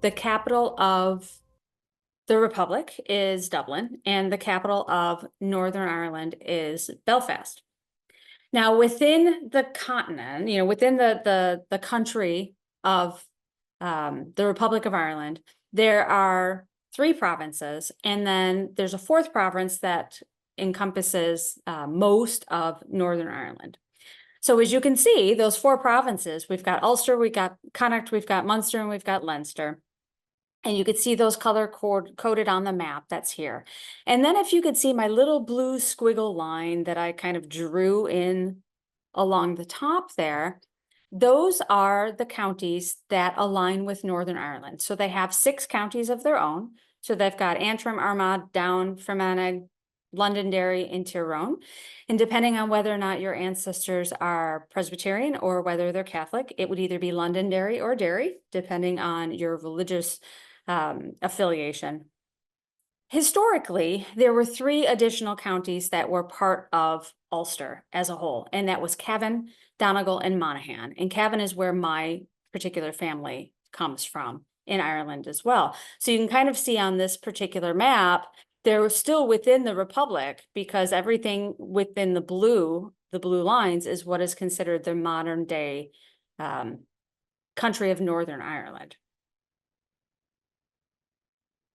the capital of the Republic is Dublin, and the capital of Northern Ireland is Belfast. Now, within the continent, within the country of the Republic of Ireland, there are 3 provinces, and then there's a 4th province that encompasses most of Northern Ireland. So as you can see, those 4 provinces, we've got Ulster, we've got Connacht, we've got Munster, and we've got Leinster. And you could see those color coded on the map that's here. And then if you could see my little blue squiggle line that I kind of drew in along the top there, those are the counties that align with Northern Ireland. So they have 6 counties of their own. So they've got Antrim, Armagh, Down, Fermanagh, Londonderry, and Tyrone. And depending on whether or not your ancestors are Presbyterian or whether they're Catholic, it would either be Londonderry or Derry, depending on your religious affiliation. Historically, there were 3 additional counties that were part of Ulster as a whole, and that was Cavan, Donegal, and Monaghan. And Cavan is where my particular family comes from in Ireland as well. So you can kind of see on this particular map, they're still within the Republic because everything within the blue lines is what is considered the modern day country of Northern Ireland.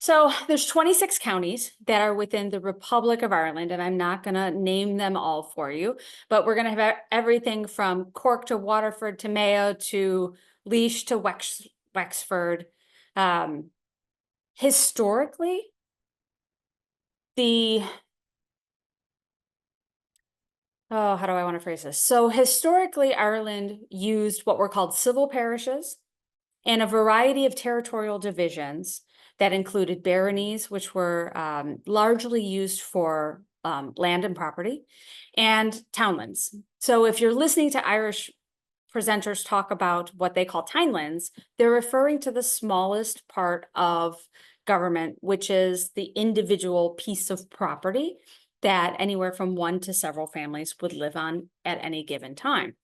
So there's 26 counties that are within the Republic of Ireland, and I'm not going to name them all for you, but we're going to have everything from Cork to Waterford to Mayo to Laois to Wexford. Historically, how do I want to phrase this? So historically, Ireland used what were called civil parishes and a variety of territorial divisions that included baronies, which were largely used for land and property, and townlands. So if you're listening to Irish presenters talk about what they call townlands, they're referring to the smallest part of government, which is the individual piece of property that anywhere from 1 to several families would live on at any given time.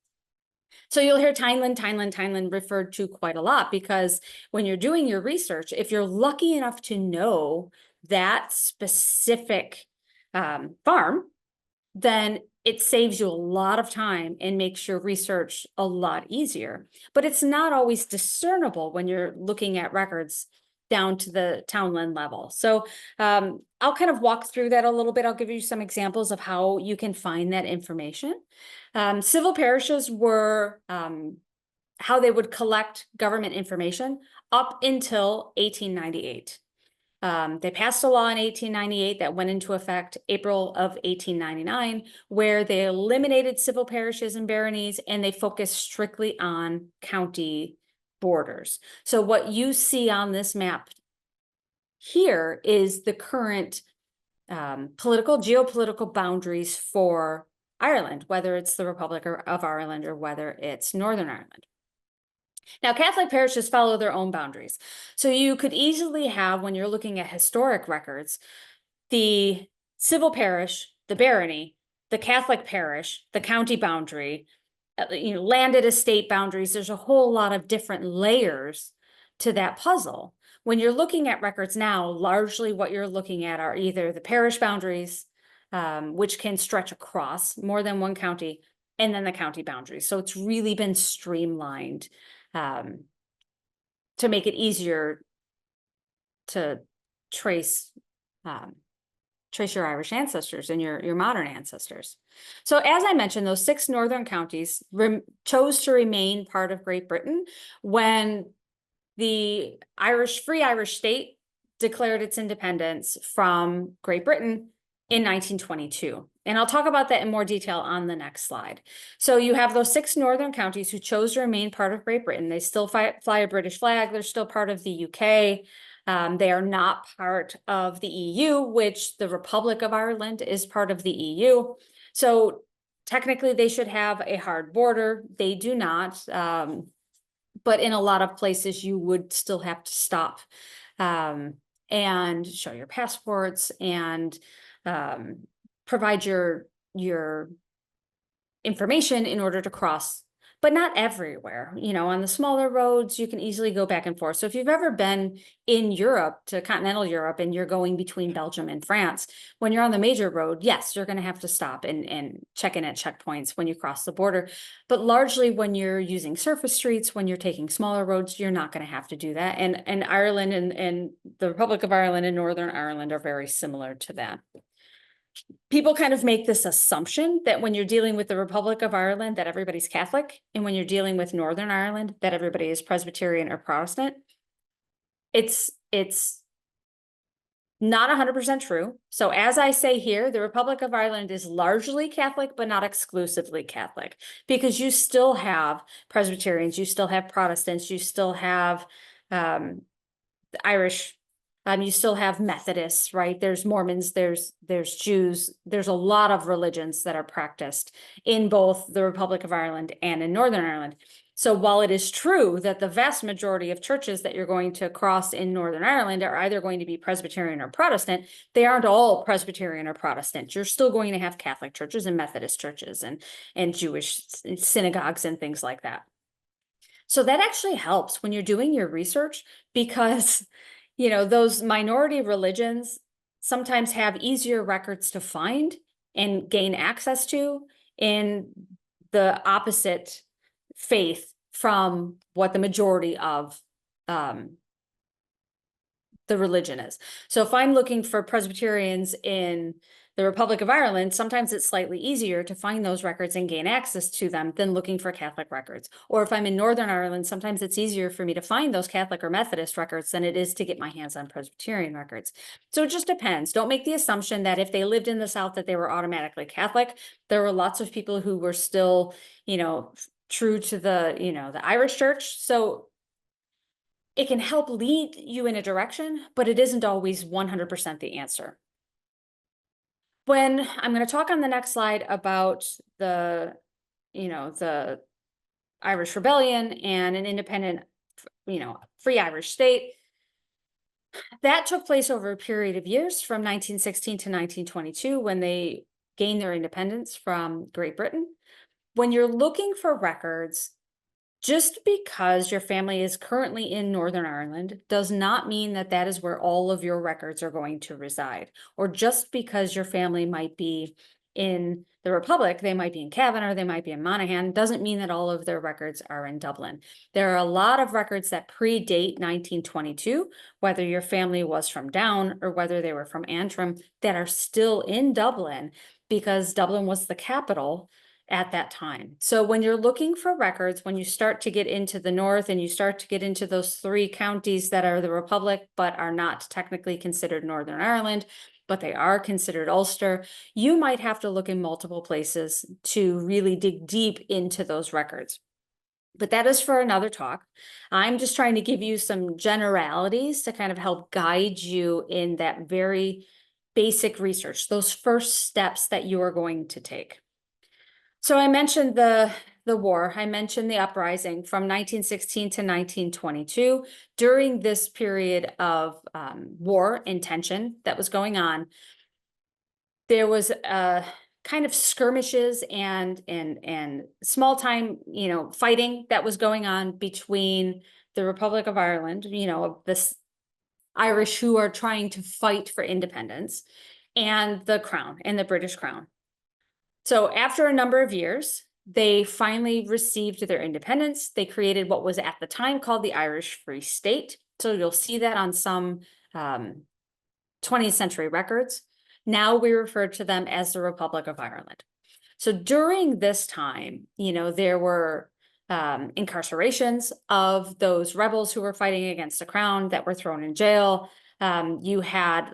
So you'll hear Tyneland referred to quite a lot because when you're doing your research, if you're lucky enough to know that specific farm, then it saves you a lot of time and makes your research a lot easier. But it's not always discernible when you're looking at records down to the townland level. So I'll kind of walk through that a little bit. I'll give you some examples of how you can find that information. Civil parishes were how they would collect government information up until 1898. They passed a law in 1898 that went into effect April of 1899, where they eliminated civil parishes and baronies, and they focused strictly on county borders. So what you see on this map here is the current geopolitical boundaries for Ireland, whether it's the Republic of Ireland or whether it's Northern Ireland. Now, Catholic parishes follow their own boundaries. So you could easily have, when you're looking at historic records, the civil parish, the barony, the Catholic parish, the county boundary, landed estate boundaries. There's a whole lot of different layers to that puzzle. When you're looking at records now, largely what you're looking at are either the parish boundaries, which can stretch across more than one county, and then the county boundaries. So it's really been streamlined to make it easier to trace your Irish ancestors and your modern ancestors. So as I mentioned, those 6 northern counties chose to remain part of Great Britain when the Free Irish state declared its independence from Great Britain in 1922. And I'll talk about that in more detail on the next slide. So you have those 6 northern counties who chose to remain part of Great Britain. They still fly a British flag. They're still part of the UK. They are not part of the EU, which the Republic of Ireland is part of the EU. So technically they should have a hard border. They do not. But in a lot of places you would still have to stop and show your passports and provide your information in order to cross but not everywhere. On the smaller roads, you can easily go back and forth. So if you've ever been in Europe to continental Europe and you're going between Belgium and France, when you're on the major road, yes, you're going to have to stop and check in at checkpoints when you cross the border. But largely when you're using surface streets, when you're taking smaller roads, you're not going to have to do that. And Ireland and the Republic of Ireland and Northern Ireland are very similar to that. People kind of make this assumption that when you're dealing with the Republic of Ireland, that everybody's Catholic, and when you're dealing with Northern Ireland, that everybody is Presbyterian or Protestant. It's not 100% true. So as I say here, the Republic of Ireland is largely Catholic, but not exclusively Catholic, because you still have Presbyterians, you still have Protestants, you still have Irish. You still have Methodists, right? There's Mormons, there's Jews, there's a lot of religions that are practiced in both the Republic of Ireland and in Northern Ireland. So while it is true that the vast majority of churches that you're going to cross in Northern Ireland are either going to be Presbyterian or Protestant, they aren't all Presbyterian or Protestant. You're still going to have Catholic churches and Methodist churches and Jewish synagogues and things like that. So that actually helps when you're doing your research, because those minority religions sometimes have easier records to find and gain access to in the opposite faith from what the majority of the religion is. So if I'm looking for Presbyterians in the Republic of Ireland, sometimes it's slightly easier to find those records and gain access to them than looking for Catholic records. Or if I'm in Northern Ireland, sometimes it's easier for me to find those Catholic or Methodist records than it is to get my hands on Presbyterian records. So it just depends. Don't make the assumption that if they lived in the South that they were automatically Catholic. There were lots of people who were still, true to the Irish church. So it can help lead you in a direction, but it isn't always 100% the answer. When I'm going to talk on the next slide about the Irish Rebellion and an independent, free Irish state, that took place over a period of years from 1916 to 1922 when they gained their independence from Great Britain. When you're looking for records, just because your family is currently in Northern Ireland does not mean that that is where all of your records are going to reside. Or just because your family might be in the Republic, they might be in Cavan or they might be in Monaghan, doesn't mean that all of their records are in Dublin. There are a lot of records that predate 1922, whether your family was from Down or whether they were from Antrim, that are still in Dublin because Dublin was the capital at that time. So when you're looking for records, when you start to get into the north and you start to get into those 3 counties that are the Republic, but are not technically considered Northern Ireland, but they are considered Ulster, you might have to look in multiple places to really dig deep into those records. But that is for another talk. I'm just trying to give you some generalities to kind of help guide you in that very basic research, those first steps that you are going to take. So I mentioned the war, I mentioned the uprising from 1916 to 1922. During this period of war and tension that was going on, there was kind of skirmishes and small time, fighting that was going on between the Republic of Ireland, this Irish who are trying to fight for independence, and the Crown and the British Crown. So after a number of years, they finally received their independence. They created what was at the time called the Irish Free State. So you'll see that on some 20th century records. Now we refer to them as the Republic of Ireland. So during this time, there were incarcerations of those rebels who were fighting against the crown that were thrown in jail. You had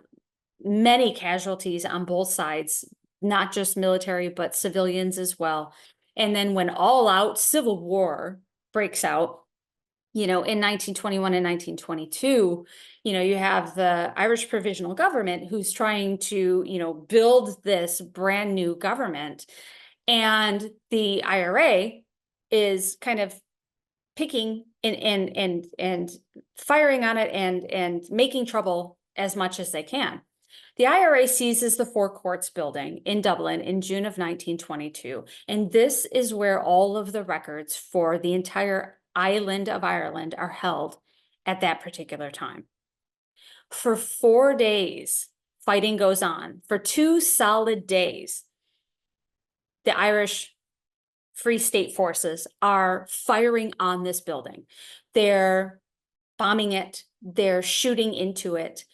many casualties on both sides, not just military, but civilians as well. And then when all out civil war breaks out, in 1921 and 1922, you have the Irish Provisional Government who's trying to, build this brand new government. And the IRA is kind of picking and firing on it and making trouble as much as they can. The IRA seizes the Four Courts building in Dublin in June of 1922, and this is where all of the records for the entire island of Ireland are held at that particular time. For 4 days, fighting goes on. For 2 solid days, the Irish Free State forces are firing on this building. They're bombing it, they're shooting into it.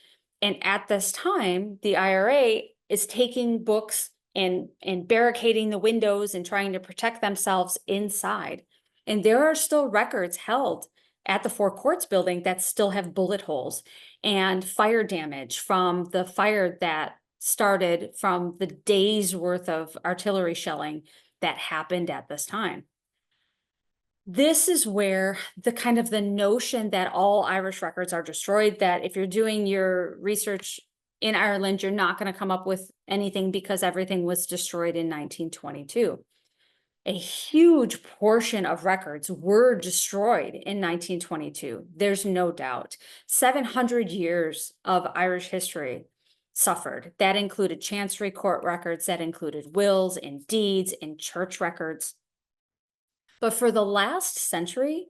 And at this time, the IRA is taking books and barricading the windows and trying to protect themselves inside. And there are still records held at the Four Courts building that still have bullet holes and fire damage from the fire that started from the days worth of artillery shelling that happened at this time. This is where the notion that all Irish records are destroyed, that if you're doing your research in Ireland, you're not going to come up with anything because everything was destroyed in 1922. A huge portion of records were destroyed in 1922. There's no doubt. 700 years of Irish history suffered. That included chancery court records, that included wills and deeds and church records. But for the last century,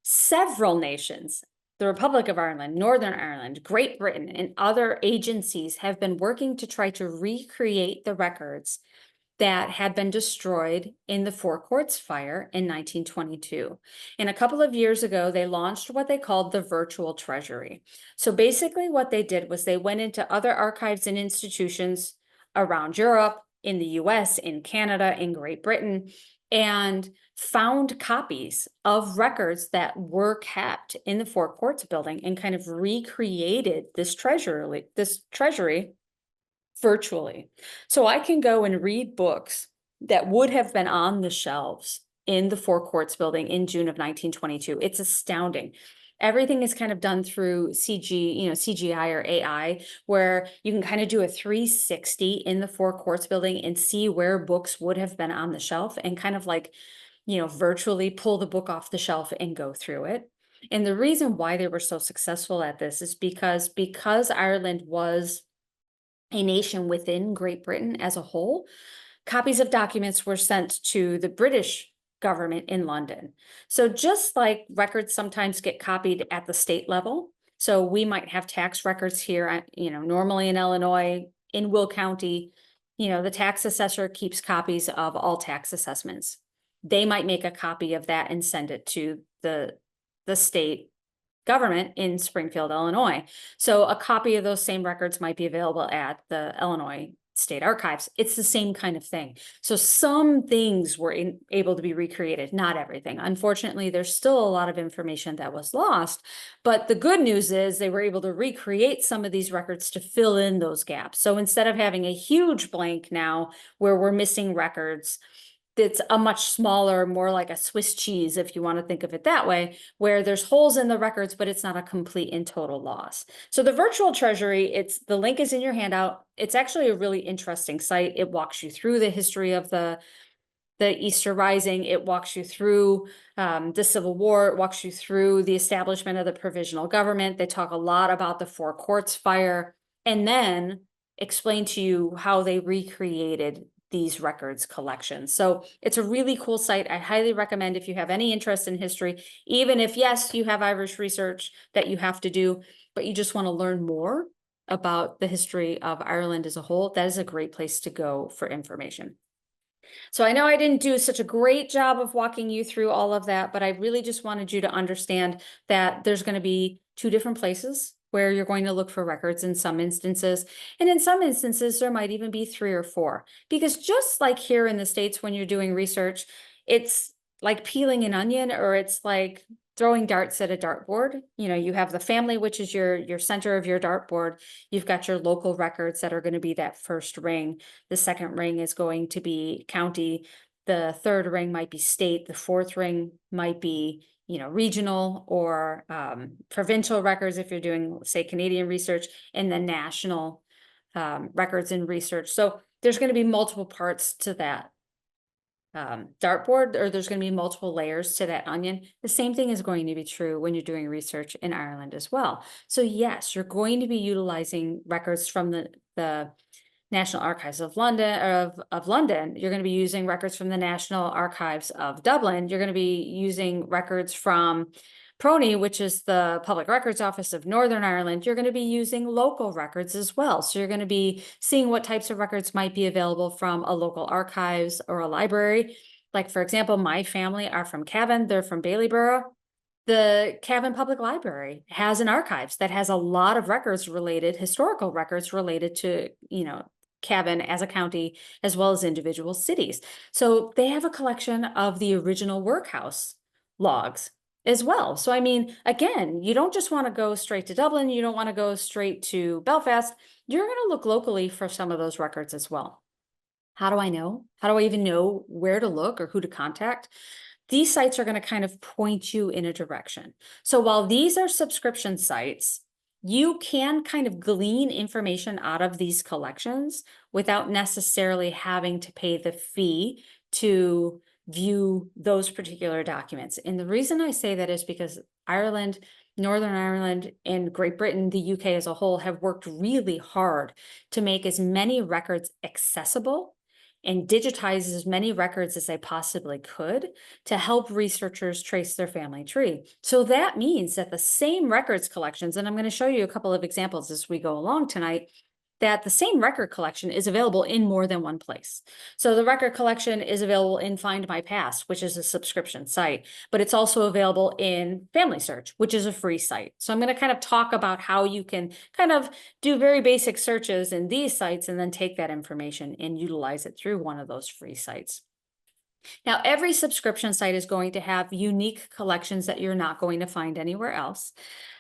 several nations, the Republic of Ireland, Northern Ireland, Great Britain, and other agencies have been working to try to recreate the records that had been destroyed in the Four Courts fire in 1922. And a couple of years ago, they launched what they called the Virtual Treasury. So basically what they did was they went into other archives and institutions around Europe, in the US, in Canada, in Great Britain, and found copies of records that were kept in the Four Courts building and kind of recreated this treasury virtually. So I can go and read books that would have been on the shelves in the Four Courts building in June of 1922. It's astounding. Everything is kind of done through CGI or AI, where you can kind of do a 360 in the Four Courts building and see where books would have been on the shelf and kind of like, virtually pull the book off the shelf and go through it. And the reason why they were so successful at this is because Ireland was a nation within Great Britain as a whole, copies of documents were sent to the British government in London. So just like records sometimes get copied at the state level, so we might have tax records here, normally in Illinois, in Will County, the tax assessor keeps copies of all tax assessments. They might make a copy of that and send it to the state government in Springfield, Illinois. So a copy of those same records might be available at the Illinois State Archives. It's the same kind of thing. So some things were able to be recreated, not everything. Unfortunately, there's still a lot of information that was lost, but the good news is they were able to recreate some of these records to fill in those gaps. So instead of having a huge blank now where we're missing records, it's a much smaller, more like a Swiss cheese, if you want to think of it that way, where there's holes in the records, but it's not a complete and total loss. So the Virtual Treasury, the link is in your handout. It's actually a really interesting site. It walks you through the history of the Easter Rising. It walks you through the Civil War. It walks you through the establishment of the provisional government. They talk a lot about the Four Courts fire, and then explain to you how they recreated these records collections. So it's a really cool site. I highly recommend if you have any interest in history, even if, yes, you have Irish research that you have to do, but you just want to learn more about the history of Ireland as a whole, that is a great place to go for information. So I know I didn't do such a great job of walking you through all of that, but I really just wanted you to understand that there's going to be 2 different places where you're going to look for records in some instances. And in some instances, there might even be 3 or 4. Because just like here in the States, when you're doing research, it's like peeling an onion, or it's like throwing darts at a dartboard. You have the family, which is your center of your dartboard. You've got your local records that are going to be that first ring. The second ring is going to be county. The third ring might be state. The fourth ring might be regional or provincial records if you're doing, say, Canadian research, and then national records and research. So there's going to be multiple parts to that dartboard, or there's going to be multiple layers to that onion. The same thing is going to be true when you're doing research in Ireland as well. So yes, you're going to be utilizing records from the National Archives of London, of London, you're going to be using records from the National Archives of Dublin. You're going to be using records from PRONI, which is the Public Records Office of Northern Ireland. You're going to be using local records as well. So you're going to be seeing what types of records might be available from a local archives or a library. Like, for example, my family are from Cavan. They're from Baileyborough. The Cavan Public Library has an archives that has a lot of records related, historical records related to, Cavan as a county, as well as individual cities. So they have a collection of the original workhouse logs as well. So, I mean, again, you don't just want to go straight to Dublin. You don't want to go straight to Belfast. You're going to look locally for some of those records as well. How do I know? How do I even know where to look or who to contact? These sites are going to kind of point you in a direction. So while these are subscription sites, you can kind of glean information out of these collections without necessarily having to pay the fee to view those particular documents. And the reason I say that is because Ireland, Northern Ireland, and Great Britain, the UK as a whole, have worked really hard to make as many records accessible and digitize as many records as they possibly could to help researchers trace their family tree. So that means that the same records collections, and I'm going to show you a couple of examples as we go along tonight, that the same record collection is available in more than one place. So the record collection is available in Find My Past, which is a subscription site, but it's also available in Family Search, which is a free site. So I'm going to kind of talk about how you can kind of do very basic searches in these sites and then take that information and utilize it through one of those free sites. Now, every subscription site is going to have unique collections that you're not going to find anywhere else.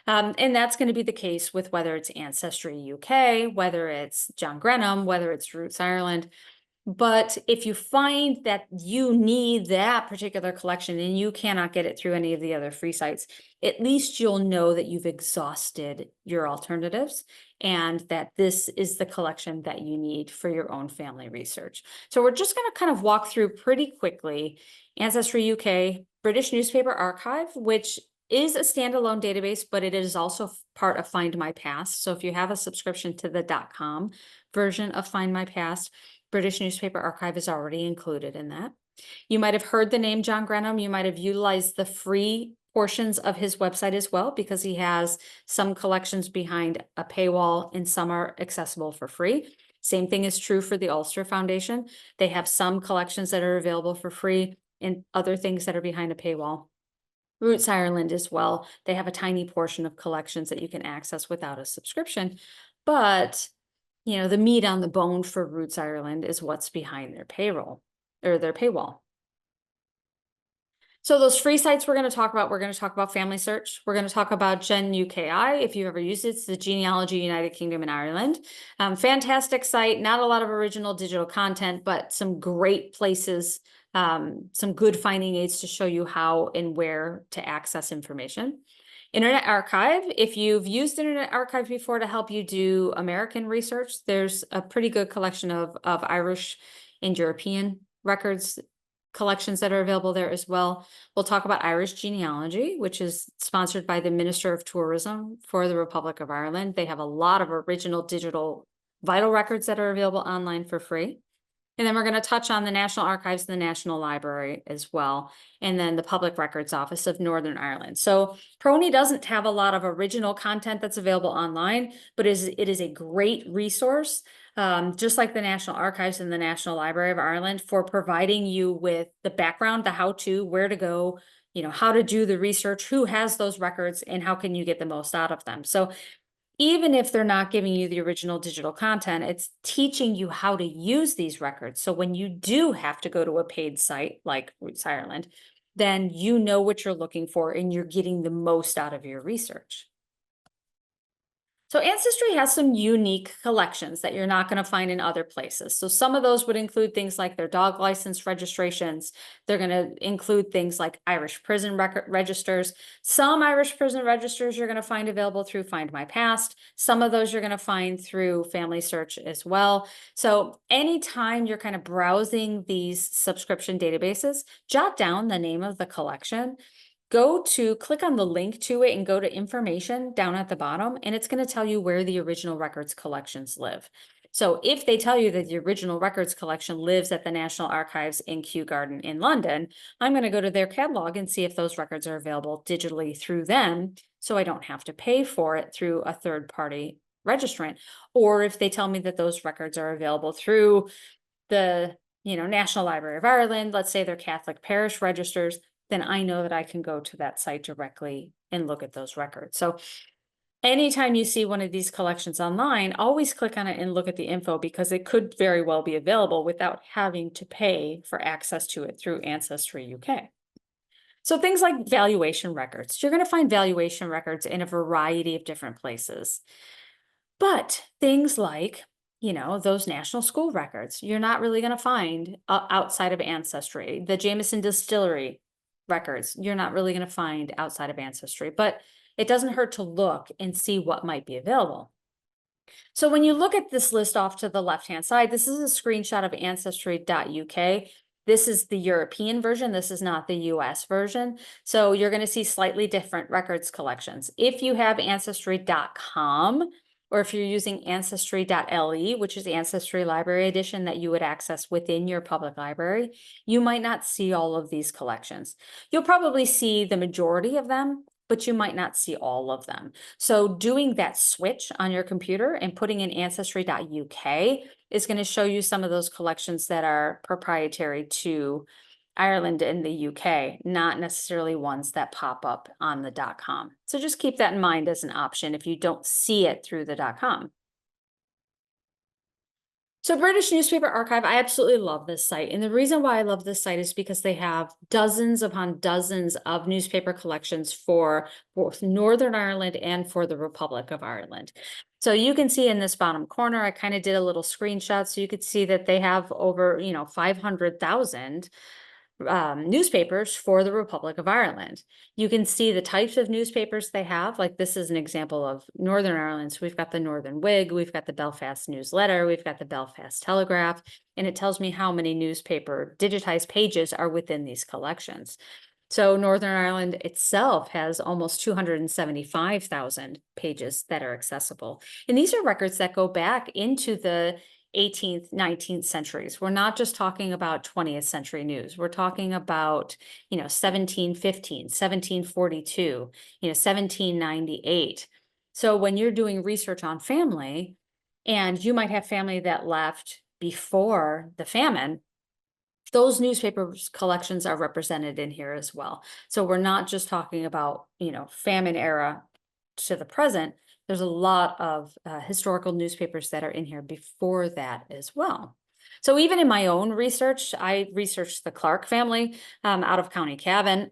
And that's going to be the case with whether it's Ancestry UK, whether it's John Grenham, whether it's Roots Ireland. But if you find that you need that particular collection and you cannot get it through any of the other free sites, at least you'll know that you've exhausted your alternatives and that this is the collection that you need for your own family research. So we're just going to kind of walk through pretty quickly Ancestry UK, British Newspaper Archive, which is a standalone database, but it is also part of Find My Past. So if you have a subscription to the .com version of Find My Past, British Newspaper Archive is already included in that. You might have heard the name John Grenham. You might have utilized the free portions of his website as well, because he has some collections behind a paywall and some are accessible for free. Same thing is true for the Ulster Foundation. They have some collections that are available for free and other things that are behind a paywall. Roots Ireland as well. They have a tiny portion of collections that you can access without a subscription, but the meat on the bone for Roots Ireland is what's behind their payroll or their paywall. So those free sites we're going to talk about Family Search. We're going to talk about Gen UKI. If you've ever used it, it's the Genealogy United Kingdom and Ireland. Fantastic site, not a lot of original digital content, but some great places, some good finding aids to show you how and where to access information. Internet Archive, if you've used Internet Archive before to help you do American research, there's a pretty good collection of Irish and European records collections that are available there as well. We'll talk about Irish Genealogy, which is sponsored by the Minister of Tourism for the Republic of Ireland. They have a lot of original digital vital records that are available online for free. And then we're going to touch on the National Archives and the National Library as well, and then the Public Records Office of Northern Ireland. So PRONI doesn't have a lot of original content that's available online, but it is a great resource, just like the National Archives and the National Library of Ireland, for providing you with the background, the how-to, where to go, how to do the research, who has those records, and how can you get the most out of them. So even if they're not giving you the original digital content, it's teaching you how to use these records. So when you do have to go to a paid site like Roots Ireland, then you know what you're looking for and you're getting the most out of your research. So Ancestry has some unique collections that you're not going to find in other places. So some of those would include things like their dog license registrations. They're going to include things like Irish prison record registers. Some Irish prison registers you're going to find available through Find My Past. Some of those you're going to find through Family Search as well. So anytime you're kind of browsing these subscription databases, jot down the name of the collection. Click on the link to it and go to information down at the bottom, and it's going to tell you where the original records collections live. So if they tell you that the original records collection lives at the National Archives in Kew Garden in London, I'm going to go to their catalog and see if those records are available digitally through them, so I don't have to pay for it through a third-party registrant. Or if they tell me that those records are available through the National Library of Ireland, let's say they're Catholic parish registers, then I know that I can go to that site directly and look at those records. So anytime you see one of these collections online, always click on it and look at the info, because it could very well be available without having to pay for access to it through Ancestry UK. So things like valuation records, you're going to find valuation records in a variety of different places. But things like, those national school records, you're not really going to find outside of Ancestry. The Jameson Distillery records, you're not really going to find outside of Ancestry, but it doesn't hurt to look and see what might be available. So when you look at this list off to the left-hand side, this is a screenshot of ancestry.uk. This is the European version. This is not the US version. So you're going to see slightly different records collections. If you have ancestry.com, or if you're using ancestry.le, which is the Ancestry Library Edition that you would access within your public library, you might not see all of these collections. You'll probably see the majority of them, but you might not see all of them. So doing that switch on your computer and putting in ancestry.uk is going to show you some of those collections that are proprietary to Ireland and the UK, not necessarily ones that pop up on the .com. So just keep that in mind as an option if you don't see it through the .com. So British Newspaper Archive, I absolutely love this site. And the reason why I love this site is because they have dozens upon dozens of newspaper collections for both Northern Ireland and for the Republic of Ireland. So you can see in this bottom corner, I kind of did a little screenshot so you could see that they have over, 500,000 newspapers for the Republic of Ireland. You can see the types of newspapers they have. Like this is an example of Northern Ireland. So we've got the Northern Whig, we've got the Belfast Newsletter, we've got the Belfast Telegraph, and it tells me how many newspaper digitized pages are within these collections. So Northern Ireland itself has almost 275,000 pages that are accessible. And these are records that go back into the 18th, 19th centuries. We're not just talking about 20th century news. We're talking about, 1715, 1742, 1798. So when you're doing research on family, and you might have family that left before the famine, those newspaper collections are represented in here as well. So we're not just talking about, famine era to the present. There's a lot of historical newspapers that are in here before that as well. So even in my own research, I researched the Clark family out of County Cavan.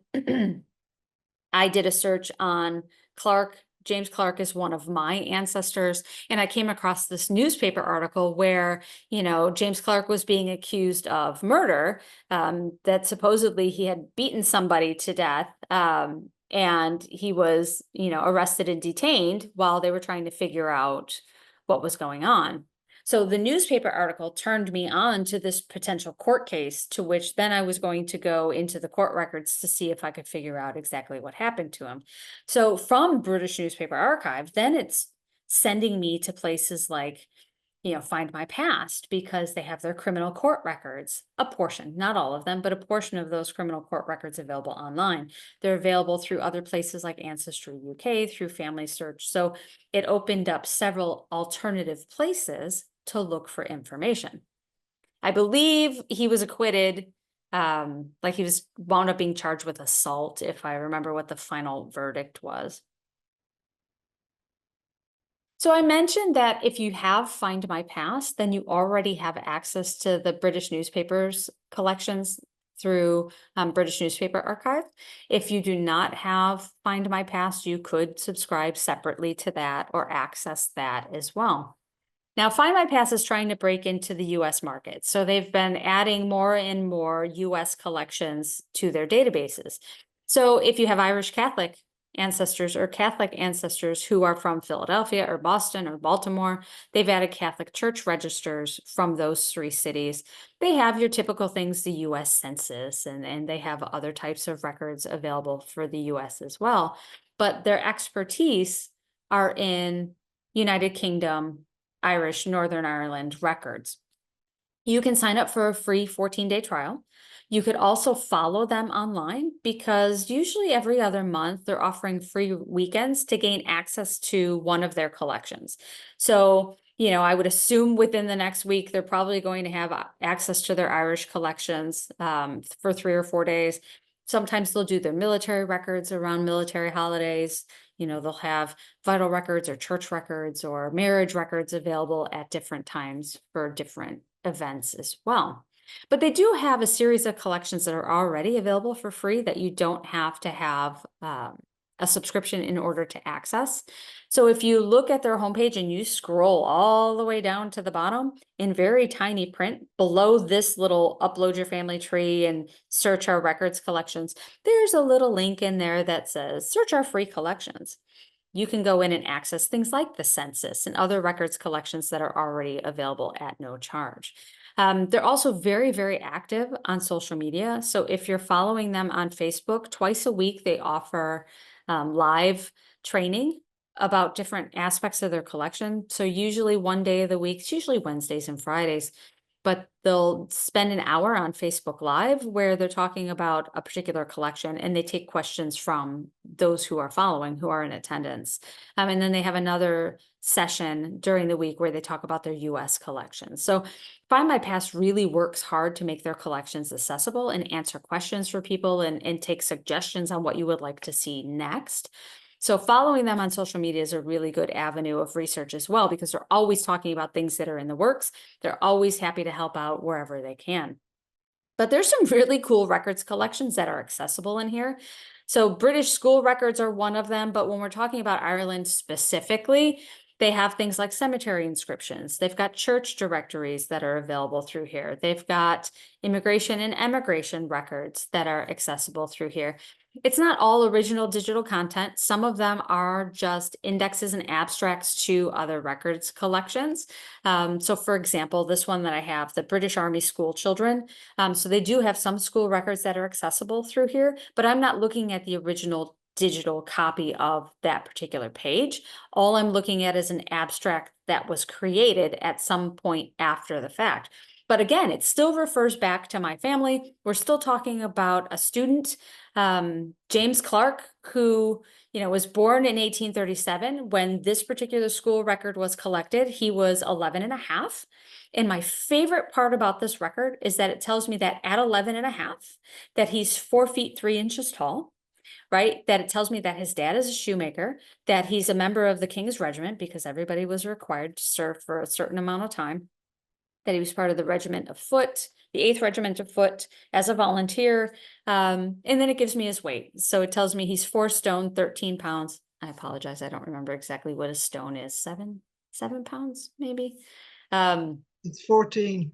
I did a search on Clark. James Clark is one of my ancestors, and I came across this newspaper article where, James Clark was being accused of murder, that supposedly he had beaten somebody to death, and he was, arrested and detained while they were trying to figure out what was going on. So the newspaper article turned me on to this potential court case, to which then I was going to go into the court records to see if I could figure out exactly what happened to him. So from British Newspaper Archive, then it's sending me to places like, Find My Past, because they have their criminal court records, a portion, not all of them, but a portion of those criminal court records available online. They're available through other places like Ancestry UK, through Family Search. So it opened up several alternative places to look for information. I believe he was acquitted, like he was wound up being charged with assault, if I remember what the final verdict was. So I mentioned that if you have Find My Past, then you already have access to the British newspapers collections through British Newspaper Archive. If you do not have Find My Past, you could subscribe separately to that or access that as well. Now, Find My Past is trying to break into the US market. So they've been adding more and more US collections to their databases. So if you have Irish Catholic ancestors or Catholic ancestors who are from Philadelphia or Boston or Baltimore, they've added Catholic church registers from those three cities. They have your typical things, the US Census, and they have other types of records available for the US as well. But their expertise are in United Kingdom, Irish, Northern Ireland records. You can sign up for a free 14-day trial. You could also follow them online because usually every other month they're offering free weekends to gain access to one of their collections. So, I would assume within the next week, they're probably going to have access to their Irish collections for 3 or 4 days. Sometimes they'll do their military records around military holidays. They'll have vital records or church records or marriage records available at different times for different events as well. But they do have a series of collections that are already available for free that you don't have to have a subscription in order to access. So if you look at their homepage and you scroll all the way down to the bottom in very tiny print below this little upload your family tree and search our records collections, there's a little link in there that says search our free collections. You can go in and access things like the census and other records collections that are already available at no charge. They're also very, very active on social media. So if you're following them on Facebook, twice a week, they offer live training about different aspects of their collection. So usually one day of the week, it's usually Wednesdays and Fridays, but they'll spend an hour on Facebook Live where they're talking about a particular collection and they take questions from those who are following, who are in attendance. And then they have another session during the week where they talk about their US collections. So Find My Past really works hard to make their collections accessible and answer questions for people and take suggestions on what you would like to see next. So following them on social media is a really good avenue of research as well, because they're always talking about things that are in the works. They're always happy to help out wherever they can. But there's some really cool records collections that are accessible in here. So British school records are one of them, but when we're talking about Ireland specifically, they have things like cemetery inscriptions. They've got church directories that are available through here. They've got immigration and emigration records that are accessible through here. It's not all original digital content. Some of them are just indexes and abstracts to other records collections. So for example, this one that I have, the British Army School Children. So they do have some school records that are accessible through here, but I'm not looking at the original digital copy of that particular page. All I'm looking at is an abstract that was created at some point after the fact. But again, it still refers back to my family. We're still talking about a student, James Clark, who was born in 1837. When this particular school record was collected, he was 11 and a half. And my favorite part about this record is that it tells me that at 11 and a half, that he's 4 feet 3 inches tall, right? That it tells me that his dad is a shoemaker, that he's a member of the King's Regiment because everybody was required to serve for a certain amount of time, that he was part of the Regiment of Foot, the 8th Regiment of Foot as a volunteer. And then it gives me his weight. So it tells me he's 4 stone, 13 pounds. I apologize. I don't remember exactly what a stone is. 7 pounds, maybe. It's 14.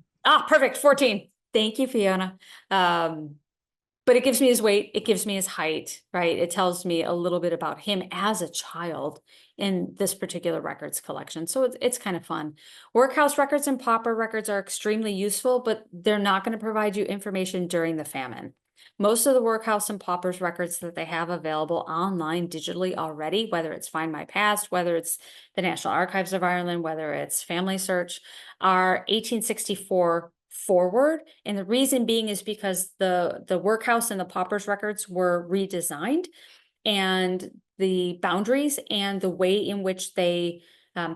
Perfect. 14. Thank you, Fiona. But it gives me his weight, it gives me his height, right? It tells me a little bit about him as a child in this particular records collection. So it's kind of fun. Workhouse records and pauper records are extremely useful, but they're not going to provide you information during the famine. Most of the workhouse and paupers records that they have available online digitally already, whether it's Find My Past, whether it's the National Archives of Ireland, whether it's Family Search, are 1864 forward. And the reason being is because the workhouse and the paupers records were redesigned, and the boundaries and the way in which they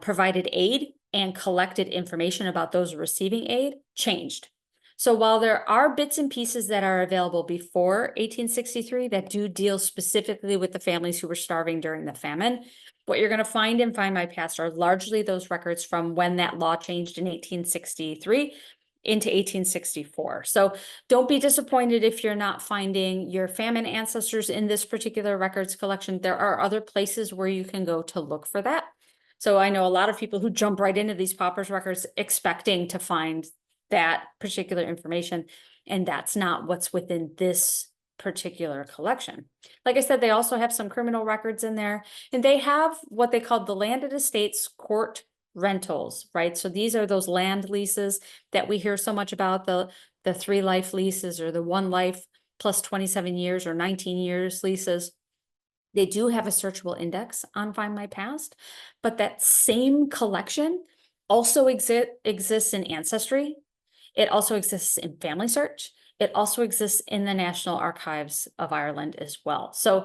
provided aid and collected information about those receiving aid changed. So while there are bits and pieces that are available before 1863 that do deal specifically with the families who were starving during the famine, what you're going to find in Find My Past are largely those records from when that law changed in 1863 into 1864. So don't be disappointed if you're not finding your famine ancestors in this particular records collection. There are other places where you can go to look for that. So I know a lot of people who jump right into these paupers records expecting to find that particular information, and that's not what's within this particular collection. Like I said, they also have some criminal records in there, and they have what they call the landed estates court rentals, right? So these are those land leases that we hear so much about, the 3 life leases or the 1 life plus 27 years or 19 years leases. They do have a searchable index on Find My Past, but that same collection also exists in Ancestry. It also exists in Family Search. It also exists in the National Archives of Ireland as well. So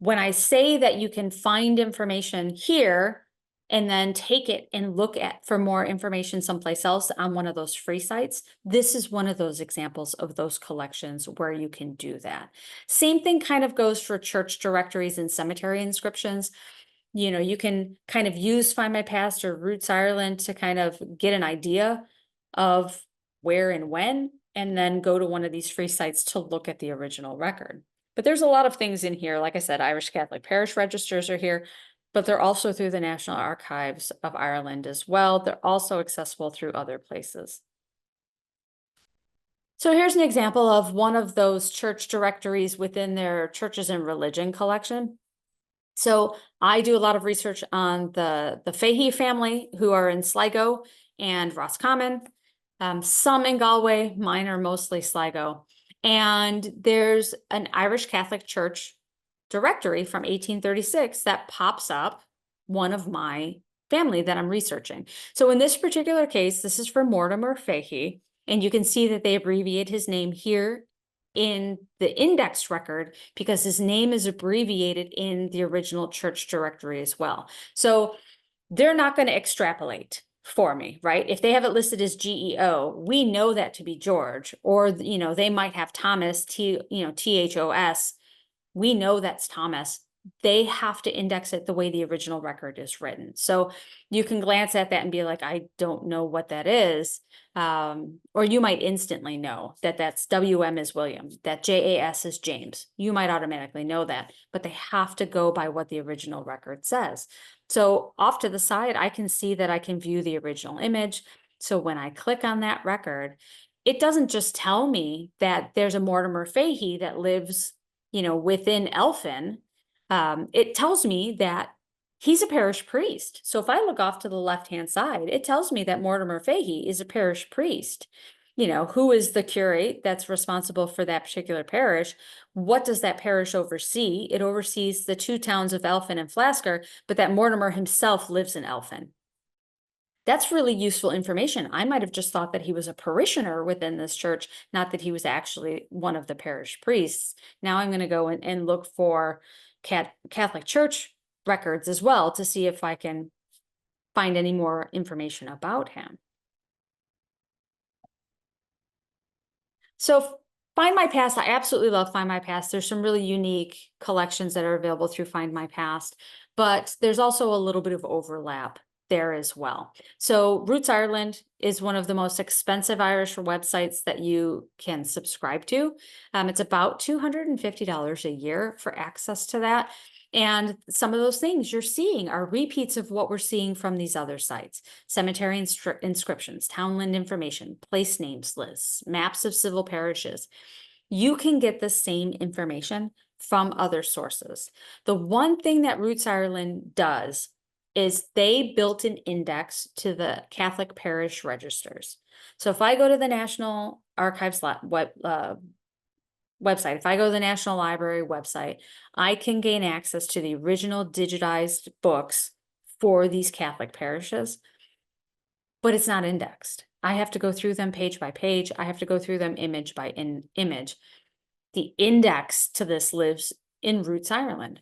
when I say that you can find information here and then take it and look at for more information someplace else on one of those free sites, this is one of those examples of those collections where you can do that. Same thing kind of goes for church directories and cemetery inscriptions. You know, you can kind of use Find My Past or Roots Ireland to kind of get an idea of where and when, and then go to one of these free sites to look at the original record. But there's a lot of things in here. Like I said, Irish Catholic parish registers are here, but they're also through the National Archives of Ireland as well. They're also accessible through other places. So here's an example of one of those church directories within their churches and religion collection. So I do a lot of research on the Fahey family, who are in Sligo and Roscommon, some in Galway, mine are mostly Sligo. And there's an Irish Catholic Church directory from 1836 that pops up one of my family that I'm researching. So in this particular case, this is for Mortimer Fahey, and you can see that they abbreviate his name here in the index record because his name is abbreviated in the original church directory as well. So they're not going to extrapolate for me, right? If they have it listed as GEO, we know that to be George, or, you know, they might have Thomas, THOS. We know that's Thomas. They have to index it the way the original record is written. So you can glance at that and be like, I don't know what that is. Or you might instantly know that that's WM is William, that JAS is James. You might automatically know that, but they have to go by what the original record says. So off to the side, I can see that I can view the original image. So when I click on that record, it doesn't just tell me that there's a Mortimer Fahey that lives, you know, within Elphin. It tells me that he's a parish priest. So if I look off to the left-hand side, it tells me that Mortimer Fahey is a parish priest. You know, who is the curate that's responsible for that particular parish? What does that parish oversee? It oversees the two towns of Elphin and Flasker, but that Mortimer himself lives in Elphin. That's really useful information. I might have just thought that he was a parishioner within this church, not that he was actually one of the parish priests. Now I'm going to go and look for Catholic Church records as well to see if I can find any more information about him. So Find My Past, I absolutely love Find My Past. There's some really unique collections that are available through Find My Past, but there's also a little bit of overlap there as well. So Roots Ireland is one of the most expensive Irish websites that you can subscribe to. It's about $250 a year for access to that. And some of those things you're seeing are repeats of what we're seeing from these other sites: cemetery inscriptions, townland information, place names lists, maps of civil parishes. You can get the same information from other sources. The one thing that Roots Ireland does is they built an index to the Catholic parish registers. So if I go to the National Archives website, if I go to the National Library website, I can gain access to the original digitized books for these Catholic parishes, but it's not indexed. I have to go through them page by page. I have to go through them image by image. The index to this lives in Roots Ireland.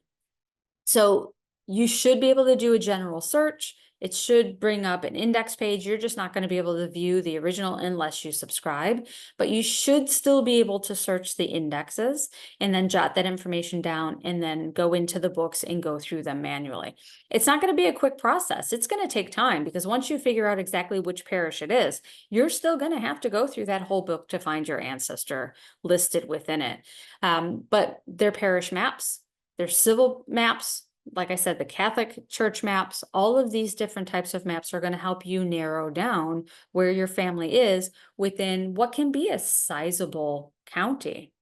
So you should be able to do a general search. It should bring up an index page. You're just not going to be able to view the original unless you subscribe, but you should still be able to search the indexes and then jot that information down and then go into the books and go through them manually. It's not going to be a quick process. It's going to take time because once you figure out exactly which parish it is, you're still going to have to go through that whole book to find your ancestor listed within it. But their parish maps, their civil maps, like I said, the Catholic Church maps, all of these different types of maps are going to help you narrow down where your family is within what can be a sizable county.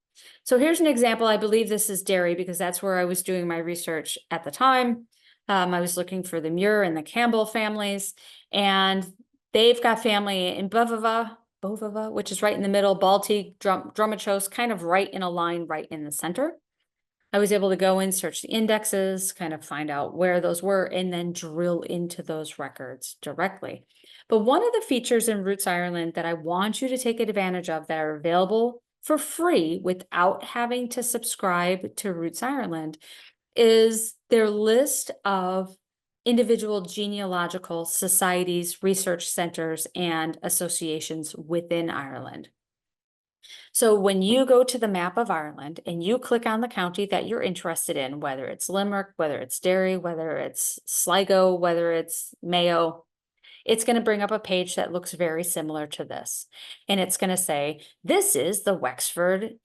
So here's an example. I believe this is Derry because that's where I was doing my research at the time. I was looking for the Muir and the Campbell families, and they've got family in Bovava, which is right in the middle, Balti, Drumachos, kind of right in a line, right in the center. I was able to go and search the indexes, kind of find out where those were, and then drill into those records directly. But one of the features in Roots Ireland that I want you to take advantage of that are available for free without having to subscribe to Roots Ireland is their list of individual genealogical societies, research centers, and associations within Ireland. So when you go to the map of Ireland and you click on the county that you're interested in, whether it's Limerick, whether it's Derry, whether it's Sligo, whether it's Mayo, it's going to bring up a page that looks very similar to this. And it's going to say, this is the Wexford,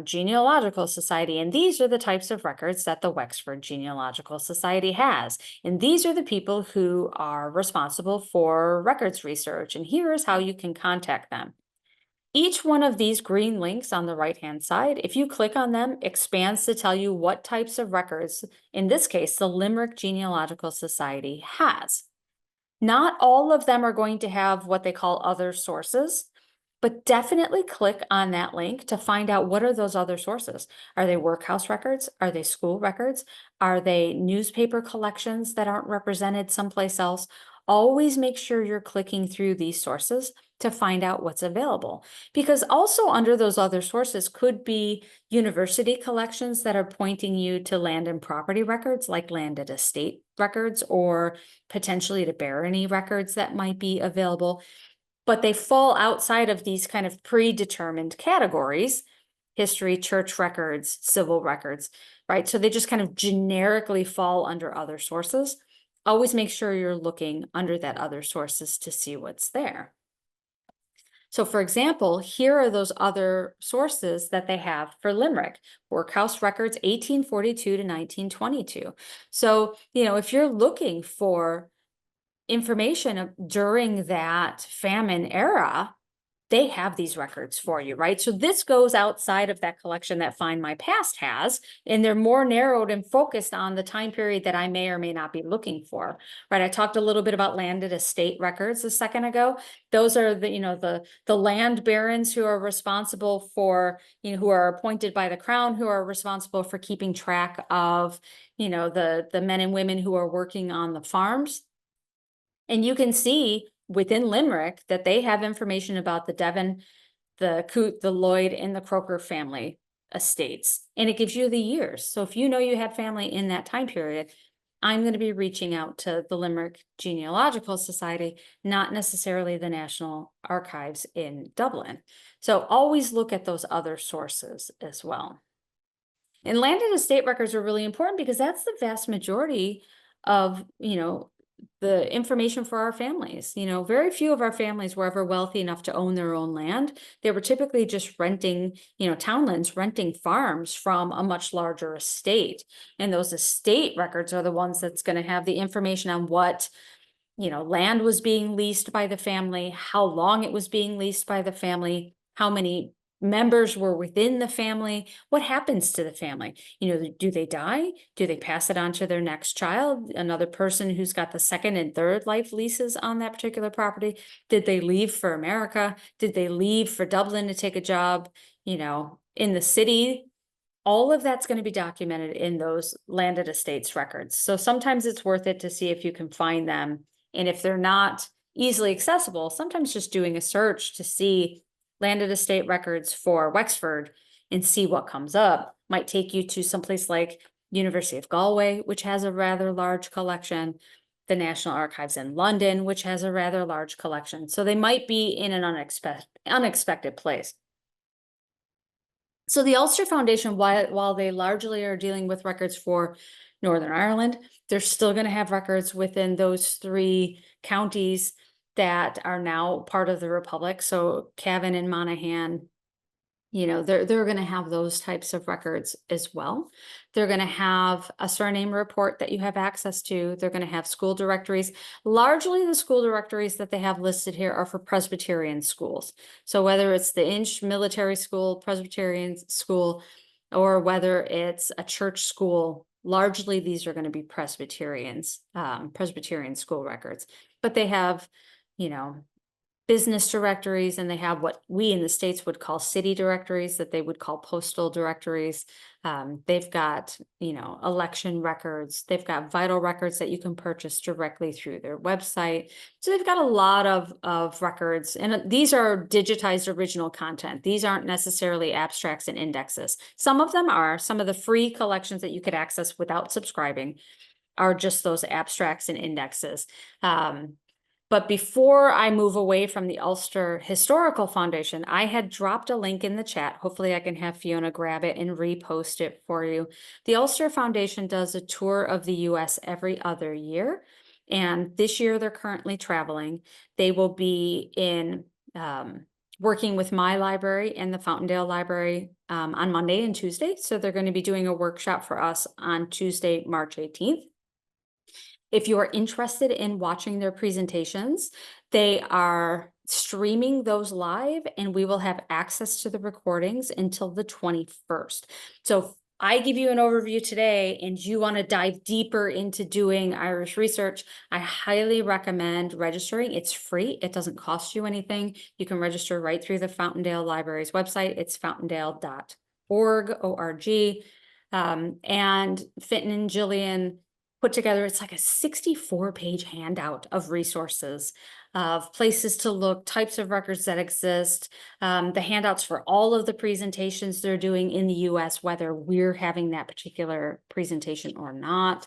Genealogical Society. And these are the types of records that the Wexford Genealogical Society has. And these are the people who are responsible for records research. And here is how you can contact them. Each one of these green links on the right-hand side, if you click on them, expands to tell you what types of records, in this case, the Limerick Genealogical Society has. Not all of them are going to have what they call other sources, but definitely click on that link to find out what are those other sources. Are they workhouse records? Are they school records? Are they newspaper collections that aren't represented someplace else? Always make sure you're clicking through these sources to find out what's available. Because also under those other sources could be university collections that are pointing you to land and property records, like landed estate records, or potentially to barony records that might be available. But they fall outside of these kind of predetermined categories: history, church records, civil records, right? So they just kind of generically fall under other sources. Always make sure you're looking under that other sources to see what's there. So for example, here are those other sources that they have for Limerick: workhouse records 1842 to 1922. So, if you're looking for information during that famine era, they have these records for you, right? So this goes outside of that collection that Find My Past has, and they're more narrowed and focused on the time period that I may or may not be looking for, right? I talked a little bit about landed estate records a second ago. Those are the land barons who are responsible for, who are appointed by the crown, who are responsible for keeping track of, the men and women who are working on the farms. And you can see within Limerick that they have information about the Devon, the Coote, the Lloyd, and the Croker family estates. And it gives you the years. So if you know you had family in that time period, I'm going to be reaching out to the Limerick Genealogical Society, not necessarily the National Archives in Dublin. So always look at those other sources as well. And landed estate records are really important because that's the vast majority of, the information for our families. Very few of our families were ever wealthy enough to own their own land. They were typically just renting, townlands, renting farms from a much larger estate. And those estate records are the ones that's going to have the information on what, land was being leased by the family, how long it was being leased by the family, how many members were within the family, what happens to the family. Do they die? Do they pass it on to their next child, another person who's got the second and third life leases on that particular property? Did they leave for America? Did they leave for Dublin to take a job, in the city? All of that's going to be documented in those landed estates records. So sometimes it's worth it to see if you can find them. And if they're not easily accessible, sometimes just doing a search to see landed estate records for Wexford and see what comes up might take you to someplace like University of Galway, which has a rather large collection, the National Archives in London, which has a rather large collection. So they might be in an unexpected place. So the Ulster Foundation, while they largely are dealing with records for Northern Ireland, they're still going to have records within those 3 counties that are now part of the Republic. So Cavan and Monaghan, they're going to have those types of records as well. They're going to have a surname report that you have access to. They're going to have school directories. Largely the school directories that they have listed here are for Presbyterian schools. So whether it's the Inch Military School, Presbyterian school, or whether it's a church school, largely these are going to be Presbyterian school records. But they have, business directories, and they have what we in the States would call city directories that they would call postal directories. They've got, election records. They've got vital records that you can purchase directly through their website. So they've got a lot of records, and these are digitized original content. These aren't necessarily abstracts and indexes. Some of them are. Some of the free collections that you could access without subscribing are just those abstracts and indexes. But before I move away from the Ulster Historical Foundation, I had dropped a link in the chat. Hopefully I can have Fiona grab it and repost it for you. The Ulster Foundation does a tour of the US every other year. And this year they're currently traveling. They will be in working with my library and the Fountaindale Library on Monday and Tuesday. So they're going to be doing a workshop for us on Tuesday, March 18th. If you are interested in watching their presentations, they are streaming those live, and we will have access to the recordings until the 21st. So if I give you an overview today and you want to dive deeper into doing Irish research, I highly recommend registering. It's free. It doesn't cost you anything. You can register right through the Fountaindale Library's website. It's fountaindale.org, O-R-G. And Fintan and Jillian put together, it's like a 64-page handout of resources, of places to look, types of records that exist, the handouts for all of the presentations they're doing in the US, whether we're having that particular presentation or not.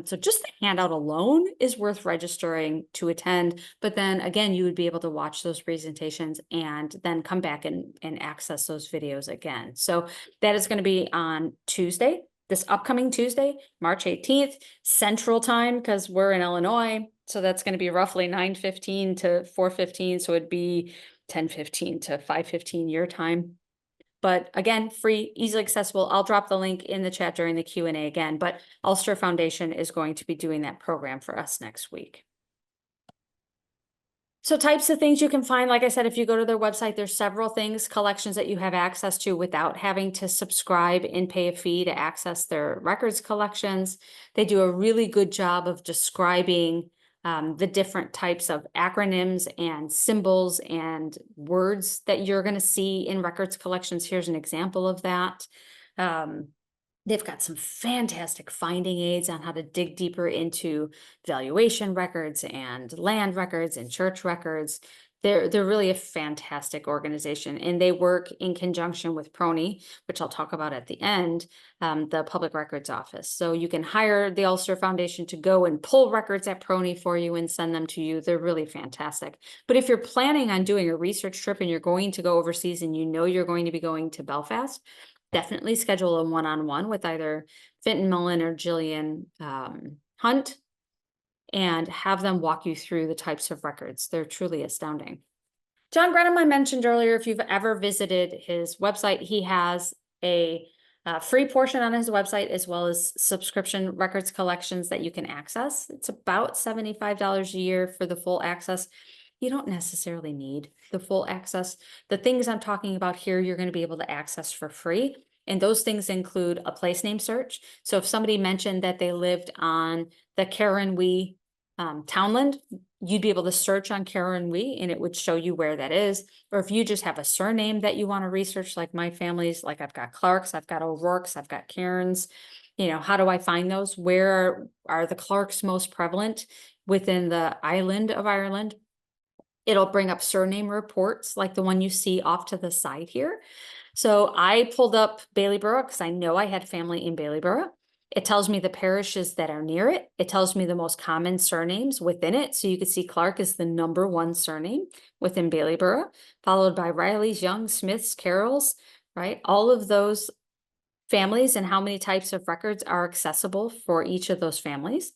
So just the handout alone is worth registering to attend. But then again, you would be able to watch those presentations and then come back and access those videos again. So that is going to be on Tuesday. This upcoming Tuesday, March 18th, Central Time, because we're in Illinois. So that's going to be roughly 9:15 to 4:15. So it'd be 10:15 to 5:15 your time. But again, free, easily accessible. I'll drop the link in the chat during the Q&A again. But Ulster Foundation is going to be doing that program for us next week. So types of things you can find, like I said, if you go to their website, there's several things, collections that you have access to without having to subscribe and pay a fee to access their records collections. They do a really good job of describing the different types of acronyms and symbols and words that you're going to see in records collections. Here's an example of that. They've got some fantastic finding aids on how to dig deeper into valuation records and land records and church records. They're really a fantastic organization, and they work in conjunction with PRONI, which I'll talk about at the end, the Public Records Office. So you can hire the Ulster Foundation to go and pull records at PRONI for you and send them to you. They're really fantastic. But if you're planning on doing a research trip and you're going to go overseas and you know you're going to be going to Belfast, definitely schedule a one-on-one with either Fintan Mullen or Jillian Hunt and have them walk you through the types of records. They're truly astounding. John Grenham, I mentioned earlier, if you've ever visited his website, he has a free portion on his website as well as subscription records collections that you can access. It's about $75 a year for the full access. You don't necessarily need the full access. The things I'm talking about here, you're going to be able to access for free. And those things include a place name search. So if somebody mentioned that they lived on the Carronwee townland, you'd be able to search on Carronwee and it would show you where that is. Or if you just have a surname that you want to research, like my family's, like I've got Clarks, I've got O'Rourke's, I've got Cairns, how do I find those? Where are the Clarks most prevalent within the island of Ireland? It'll bring up surname reports like the one you see off to the side here. So I pulled up Baileyborough because I know I had family in Baileyborough. It tells me the parishes that are near it. It tells me the most common surnames within it. So you can see Clark is the #1 surname within Baileyborough, followed by Rileys, Youngs, Smiths, Carrolls, right? All of those families and how many types of records are accessible for each of those families.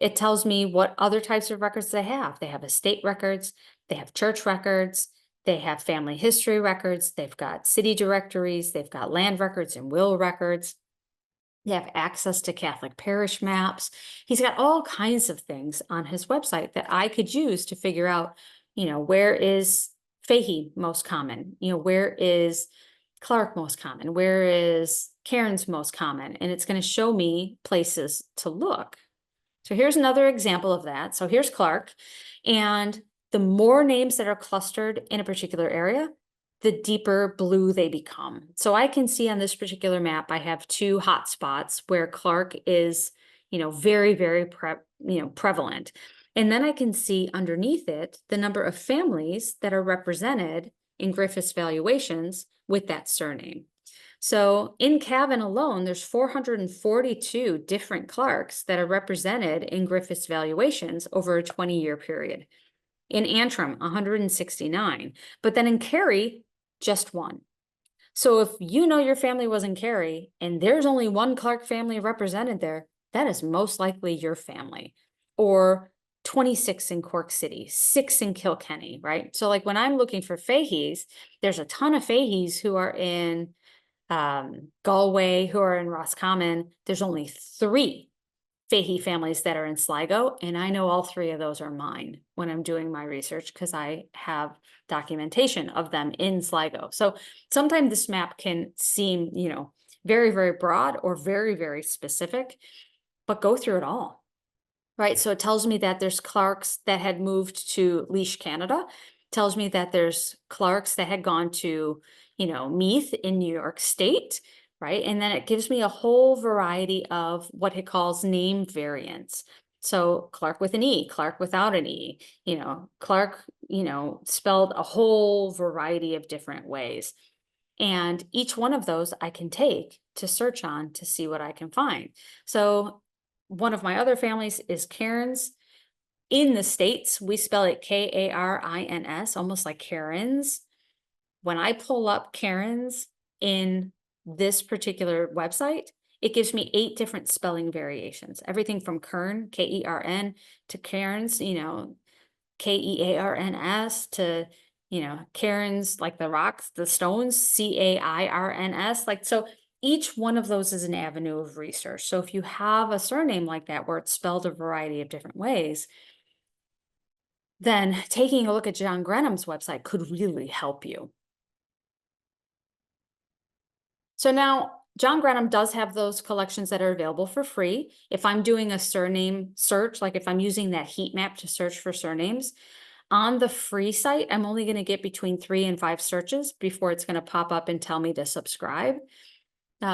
It tells me what other types of records they have. They have estate records, they have church records, they have family history records, they've got city directories, they've got land records and will records. They have access to Catholic parish maps. He's got all kinds of things on his website that I could use to figure out, where is Fahey most common? Where is Clark most common? Where is Cairns most common? And it's going to show me places to look. So here's another example of that. So here's Clark, and the more names that are clustered in a particular area, the deeper blue they become. So I can see on this particular map, I have two hot spots where Clark is, very, very prevalent. And then I can see underneath it the number of families that are represented in Griffith's valuations with that surname. So in Cavan alone, there's 442 different Clarks that are represented in Griffith's valuations over a 20-year period. In Antrim, 169. But then in Cary, just one. So if you know your family was in Cary and there's only one Clark family represented there, that is most likely your family. Or 26 in Cork City, 6 in Kilkenny, right? So like when I'm looking for Fahey's, there's a ton of Fahey's who are in Galway, who are in Roscommon. There's only 3 Fahey families that are in Sligo, and I know all 3 of those are mine when I'm doing my research because I have documentation of them in Sligo. So sometimes this map can seem, very, very broad or very, very specific, but go through it all, right? So it tells me that there's Clarks that had moved to Laois, Canada, tells me that there's Clarks that had gone to, Meath in New York State, right? And then it gives me a whole variety of what it calls name variants. So Clark with an E, Clark without an E, Clark, spelled a whole variety of different ways. And each one of those I can take to search on to see what I can find. So one of my other families is Cairns. In the States, we spell it Karins, almost like Karens. When I pull up Karen's in this particular website, it gives me 8 different spelling variations, everything from Kern, Kern, to Karen's, Kearns, to, Karen's, like the rocks, the stones, Cairns. Like, so each one of those is an avenue of research. So if you have a surname like that, where it's spelled a variety of different ways, then taking a look at John Grenham's website could really help you. So now John Grenham does have those collections that are available for free. If I'm doing a surname search, like if I'm using that heat map to search for surnames, on the free site, I'm only going to get between 3 and 5 searches before it's going to pop up and tell me to subscribe.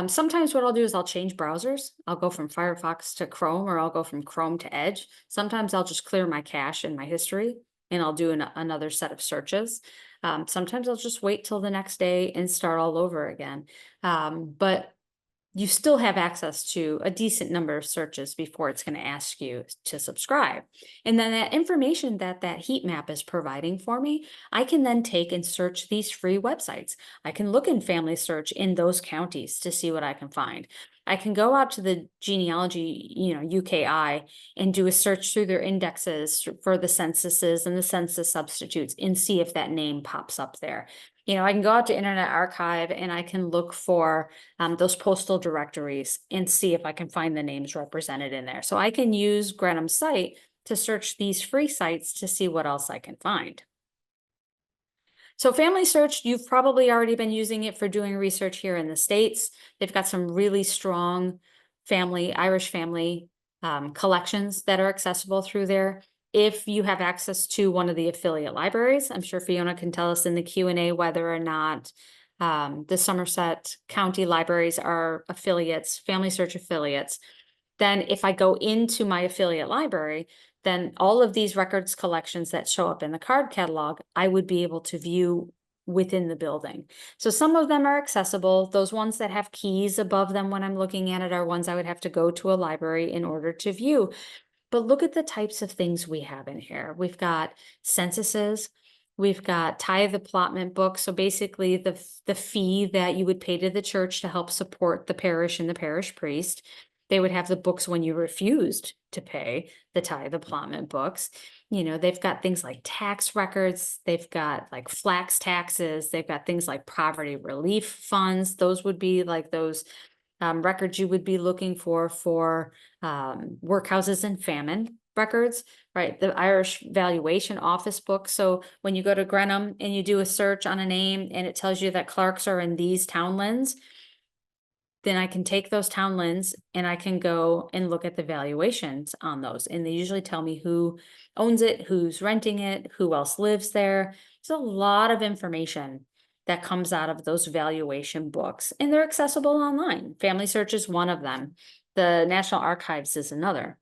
Sometimes what I'll do is I'll change browsers. I'll go from Firefox to Chrome, or I'll go from Chrome to Edge. Sometimes I'll just clear my cache and my history, and I'll do another set of searches. Sometimes I'll just wait till the next day and start all over again. But you still have access to a decent number of searches before it's going to ask you to subscribe. And then that information that heat map is providing for me, I can then take and search these free websites. I can look in family search in those counties to see what I can find. I can go out to the genealogy, UKI, and do a search through their indexes for the censuses and the census substitutes and see if that name pops up there. I can go out to Internet Archive and I can look for those postal directories and see if I can find the names represented in there. So I can use Grenham's site to search these free sites to see what else I can find. So Family Search, you've probably already been using it for doing research here in the States. They've got some really strong Irish family collections that are accessible through there. If you have access to one of the affiliate libraries, I'm sure Fiona can tell us in the Q&A whether or not the Somerset County libraries are affiliates, Family Search affiliates. Then if I go into my affiliate library, then all of these records collections that show up in the card catalog, I would be able to view within the building. So some of them are accessible. Those ones that have keys above them when I'm looking at it are ones I would have to go to a library in order to view. But look at the types of things we have in here. We've got censuses. We've got tithe allotment books. So basically the fee that you would pay to the church to help support the parish and the parish priest. They would have the books when you refused to pay, the tithe allotment books. They've got things like tax records. They've got like flax taxes. They've got things like poverty relief funds. Those would be like those records you would be looking for workhouses and famine records, right? The Irish Valuation Office book. So when you go to Grenham and you do a search on a name and it tells you that Clarks are in these townlands, then I can take those townlands and I can go and look at the valuations on those. And they usually tell me who owns it, who's renting it, who else lives there. There's a lot of information that comes out of those valuation books, and they're accessible online. Family Search is one of them. The National Archives is another.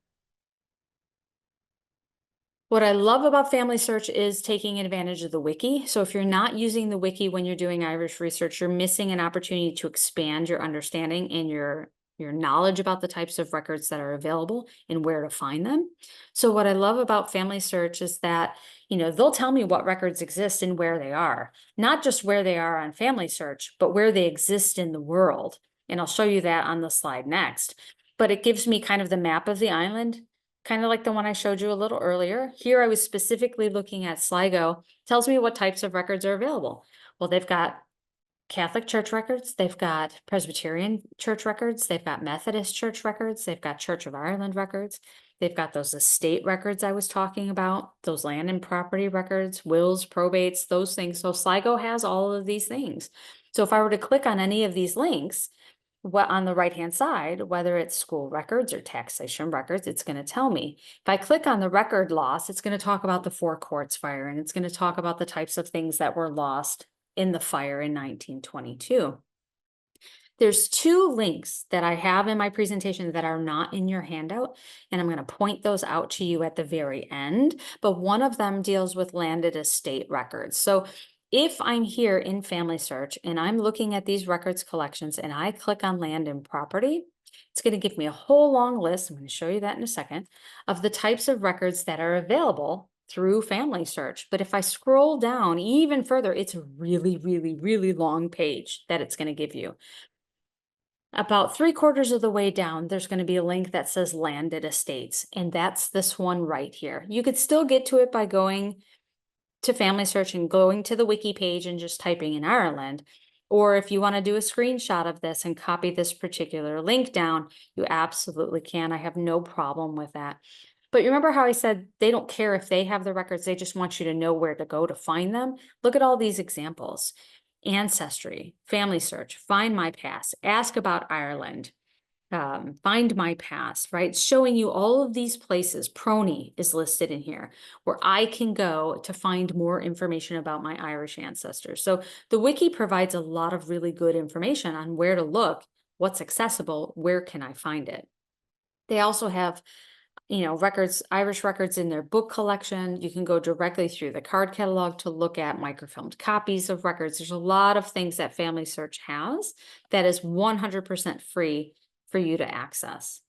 What I love about Family Search is taking advantage of the wiki. So if you're not using the wiki when you're doing Irish research, you're missing an opportunity to expand your understanding and your knowledge about the types of records that are available and where to find them. So what I love about Family Search is that, they'll tell me what records exist and where they are, not just where they are on Family Search, but where they exist in the world. And I'll show you that on the slide next. But it gives me kind of the map of the island, kind of like the one I showed you a little earlier. Here I was specifically looking at Sligo, tells me what types of records are available. Well, they've got Catholic church records, they've got Presbyterian church records, they've got Methodist church records, they've got Church of Ireland records, they've got those estate records I was talking about, those land and property records, wills, probates, those things. So Sligo has all of these things. So if I were to click on any of these links, what on the right-hand side, whether it's school records or taxation records, it's going to tell me. If I click on the record loss, it's going to talk about the Four Courts fire, and it's going to talk about the types of things that were lost in the fire in 1922. There's two links that I have in my presentation that are not in your handout, and I'm going to point those out to you at the very end, but one of them deals with landed estate records. So if I'm here in Family Search and I'm looking at these records collections and I click on land and property, it's going to give me a whole long list, I'm going to show you that in a second, of the types of records that are available through Family Search. But if I scroll down even further, it's a really, really, really long page that it's going to give you. About 3/4 of the way down, there's going to be a link that says landed estates, and that's this one right here. You could still get to it by going to Family Search and going to the wiki page and just typing in Ireland. Or if you want to do a screenshot of this and copy this particular link down, you absolutely can. I have no problem with that. But remember how I said they don't care if they have the records, they just want you to know where to go to find them? Look at all these examples. Ancestry, Family Search, Find My Past, Ask About Ireland, Find My Past, right? It's showing you all of these places. Prony is listed in here where I can go to find more information about my Irish ancestors. So the wiki provides a lot of really good information on where to look, what's accessible, where can I find it. They also have records, Irish records in their book collection. You can go directly through the card catalog to look at microfilmed copies of records. There's a lot of things that Family Search has that is 100% free for you to access.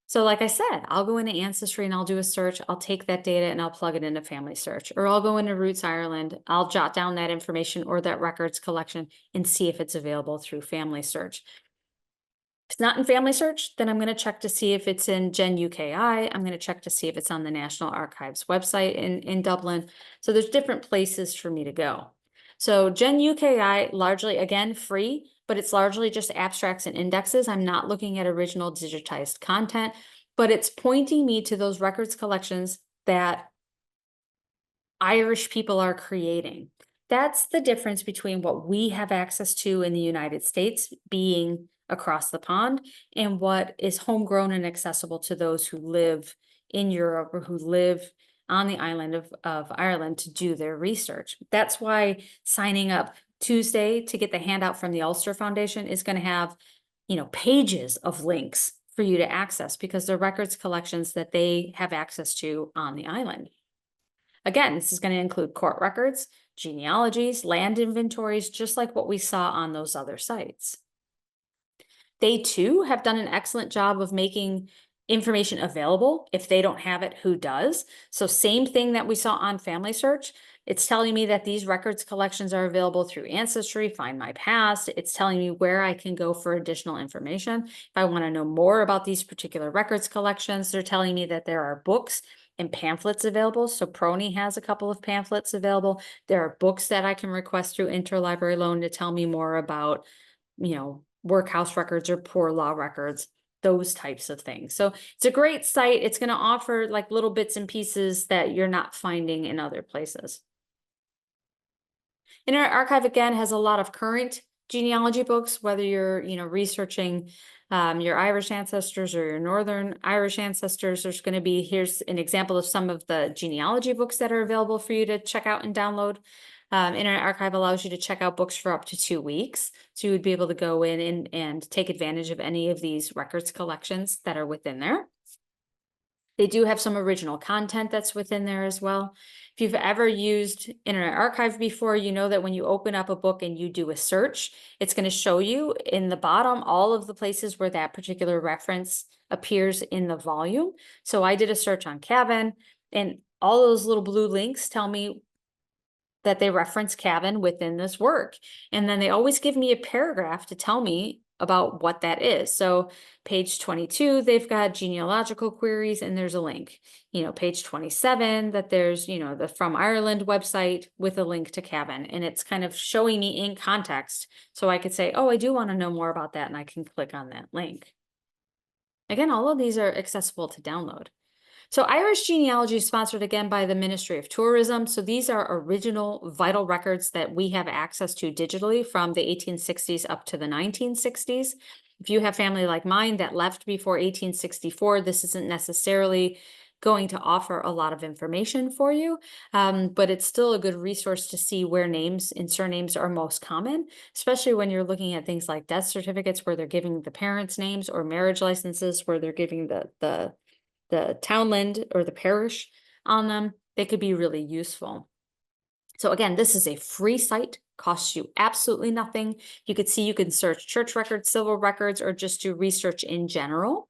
So like I said, I'll go into Ancestry and I'll do a search. I'll take that data and I'll plug it into Family Search, or I'll go into Roots Ireland. I'll jot down that information or that records collection and see if it's available through Family Search. If it's not in Family Search, then I'm going to check to see if it's in Gen UKI. I'm going to check to see if it's on the National Archives website in Dublin. So there's different places for me to go. So Gen UKI, largely, again, free, but it's largely just abstracts and indexes. I'm not looking at original digitized content, but it's pointing me to those records collections that Irish people are creating. That's the difference between what we have access to in the United States, being across the pond, and what is homegrown and accessible to those who live in Europe or who live on the island of Ireland to do their research. That's why signing up Tuesday to get the handout from the Ulster Foundation is going to have, pages of links for you to access, because they're records collections that they have access to on the island. Again, this is going to include court records, genealogies, land inventories, just like what we saw on those other sites. They too have done an excellent job of making information available. If they don't have it, who does? So same thing that we saw on Family Search. It's telling me that these records collections are available through Ancestry, Find My Past. It's telling me where I can go for additional information. If I want to know more about these particular records collections, they're telling me that there are books and pamphlets available. So Prony has a couple of pamphlets available. There are books that I can request through interlibrary loan to tell me more about, workhouse records or poor law records, those types of things. So it's a great site. It's going to offer like little bits and pieces that you're not finding in other places. Internet Archive, again, has a lot of current genealogy books, whether you're, researching your Irish ancestors or your Northern Irish ancestors. There's going to be, here's an example of some of the genealogy books that are available for you to check out and download. Internet Archive allows you to check out books for up to 2 weeks. So you would be able to go in and take advantage of any of these records collections that are within there. They do have some original content that's within there as well. If you've ever used Internet Archive before, you know that when you open up a book and you do a search, it's going to show you in the bottom all of the places where that particular reference appears in the volume. So I did a search on Cavan, and all those little blue links tell me that they reference Cavan within this work. And then they always give me a paragraph to tell me about what that is. So page 22, they've got genealogical queries and there's a link. Page 27, that there's, the From Ireland website with a link to Cavan. And it's kind of showing me in context. So I could say, oh, I do want to know more about that. And I can click on that link. Again, all of these are accessible to download. So Irish genealogy is sponsored again by the Ministry of Tourism. So these are original vital records that we have access to digitally from the 1860s up to the 1960s. If you have family like mine that left before 1864, this isn't necessarily going to offer a lot of information for you, but it's still a good resource to see where names and surnames are most common, especially when you're looking at things like death certificates where they're giving the parents' names, or marriage licenses where they're giving the townland or the parish on them. They could be really useful. So again, this is a free site, costs you absolutely nothing. You could see, you can search church records, civil records, or just do research in general.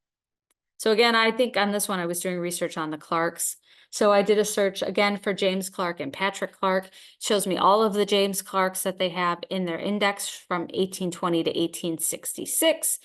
So again, I think on this one, I was doing research on the Clarks. So I did a search again for James Clark and Patrick Clark. It shows me all of the James Clarks that they have in their index from 1820 to 1866.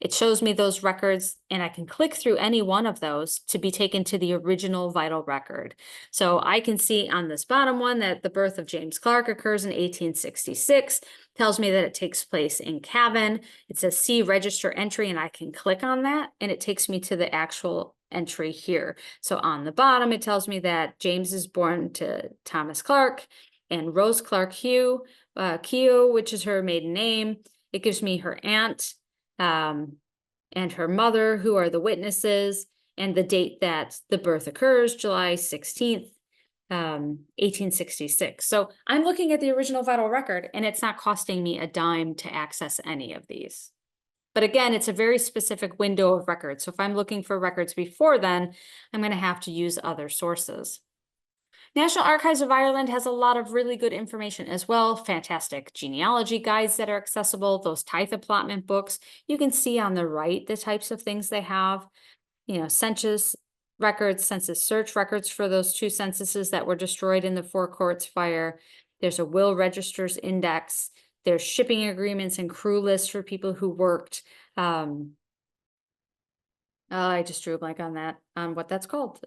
It shows me those records, and I can click through any one of those to be taken to the original vital record. So I can see on this bottom one that the birth of James Clark occurs in 1866, tells me that it takes place in Cavan. It says see register entry, and I can click on that, and it takes me to the actual entry here. So on the bottom, it tells me that James is born to Thomas Clark and Rose Clark Keogh, which is her maiden name. It gives me her aunt, and her mother, who are the witnesses, and the date that the birth occurs, July 16th, 1866. So I'm looking at the original vital record, and it's not costing me a dime to access any of these. But again, it's a very specific window of records. So if I'm looking for records before then, I'm going to have to use other sources. National Archives of Ireland has a lot of really good information as well. Fantastic genealogy guides that are accessible, those tithe allotment books. You can see on the right the types of things they have, census records, census search records for those 2 censuses that were destroyed in the Four Courts fire. There's a will registers index. There's shipping agreements and crew lists for people who worked. I just drew a blank on that, on what that's called.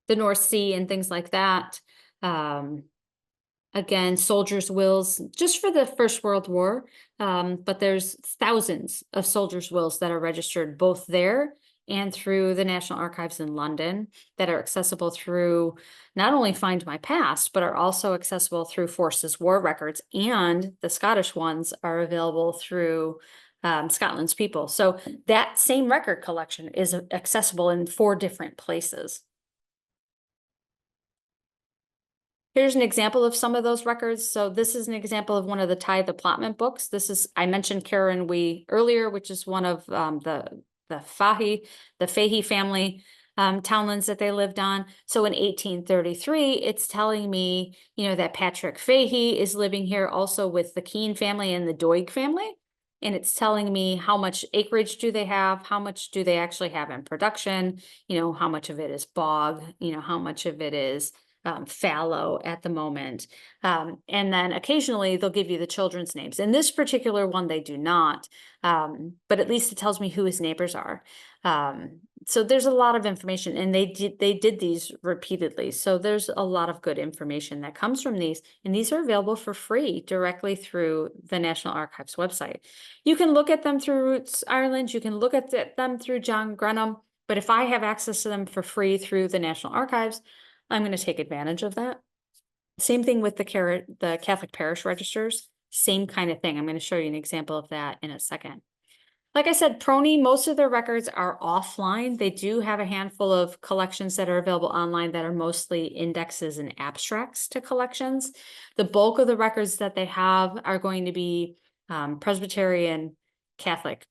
The North Sea and things like that. Again, soldiers' wills just for the First World War, but there's thousands of soldiers' wills that are registered both there and through the National Archives in London that are accessible through not only Find My Past, but are also accessible through Forces War Records, and the Scottish ones are available through Scotland's People. So that same record collection is accessible in 4 different places. Here's an example of some of those records. So this is an example of one of the tithe allotment books. This is, I mentioned Karen Wee earlier, which is one of the Fahey family townlands that they lived on. So in 1833, it's telling me, that Patrick Fahey is living here also with the Keane family and the Doig family. And it's telling me how much acreage do they have, how much do they actually have in production, how much of it is bog, how much of it is fallow at the moment. And then occasionally they'll give you the children's names. In this particular one, they do not, but at least it tells me who his neighbors are. So there's a lot of information, and they did these repeatedly. So there's a lot of good information that comes from these, and these are available for free directly through the National Archives website. You can look at them through Roots Ireland. You can look at them through John Grenham, but if I have access to them for free through the National Archives, I'm going to take advantage of that. Same thing with the Catholic parish registers. same kind of thing. I'm going to show you an example of that in a second. Like I said, Prony, most of their records are offline. They do have a handful of collections that are available online that are mostly indexes and abstracts to collections. The bulk of the records that they have are going to be Presbyterian Catholic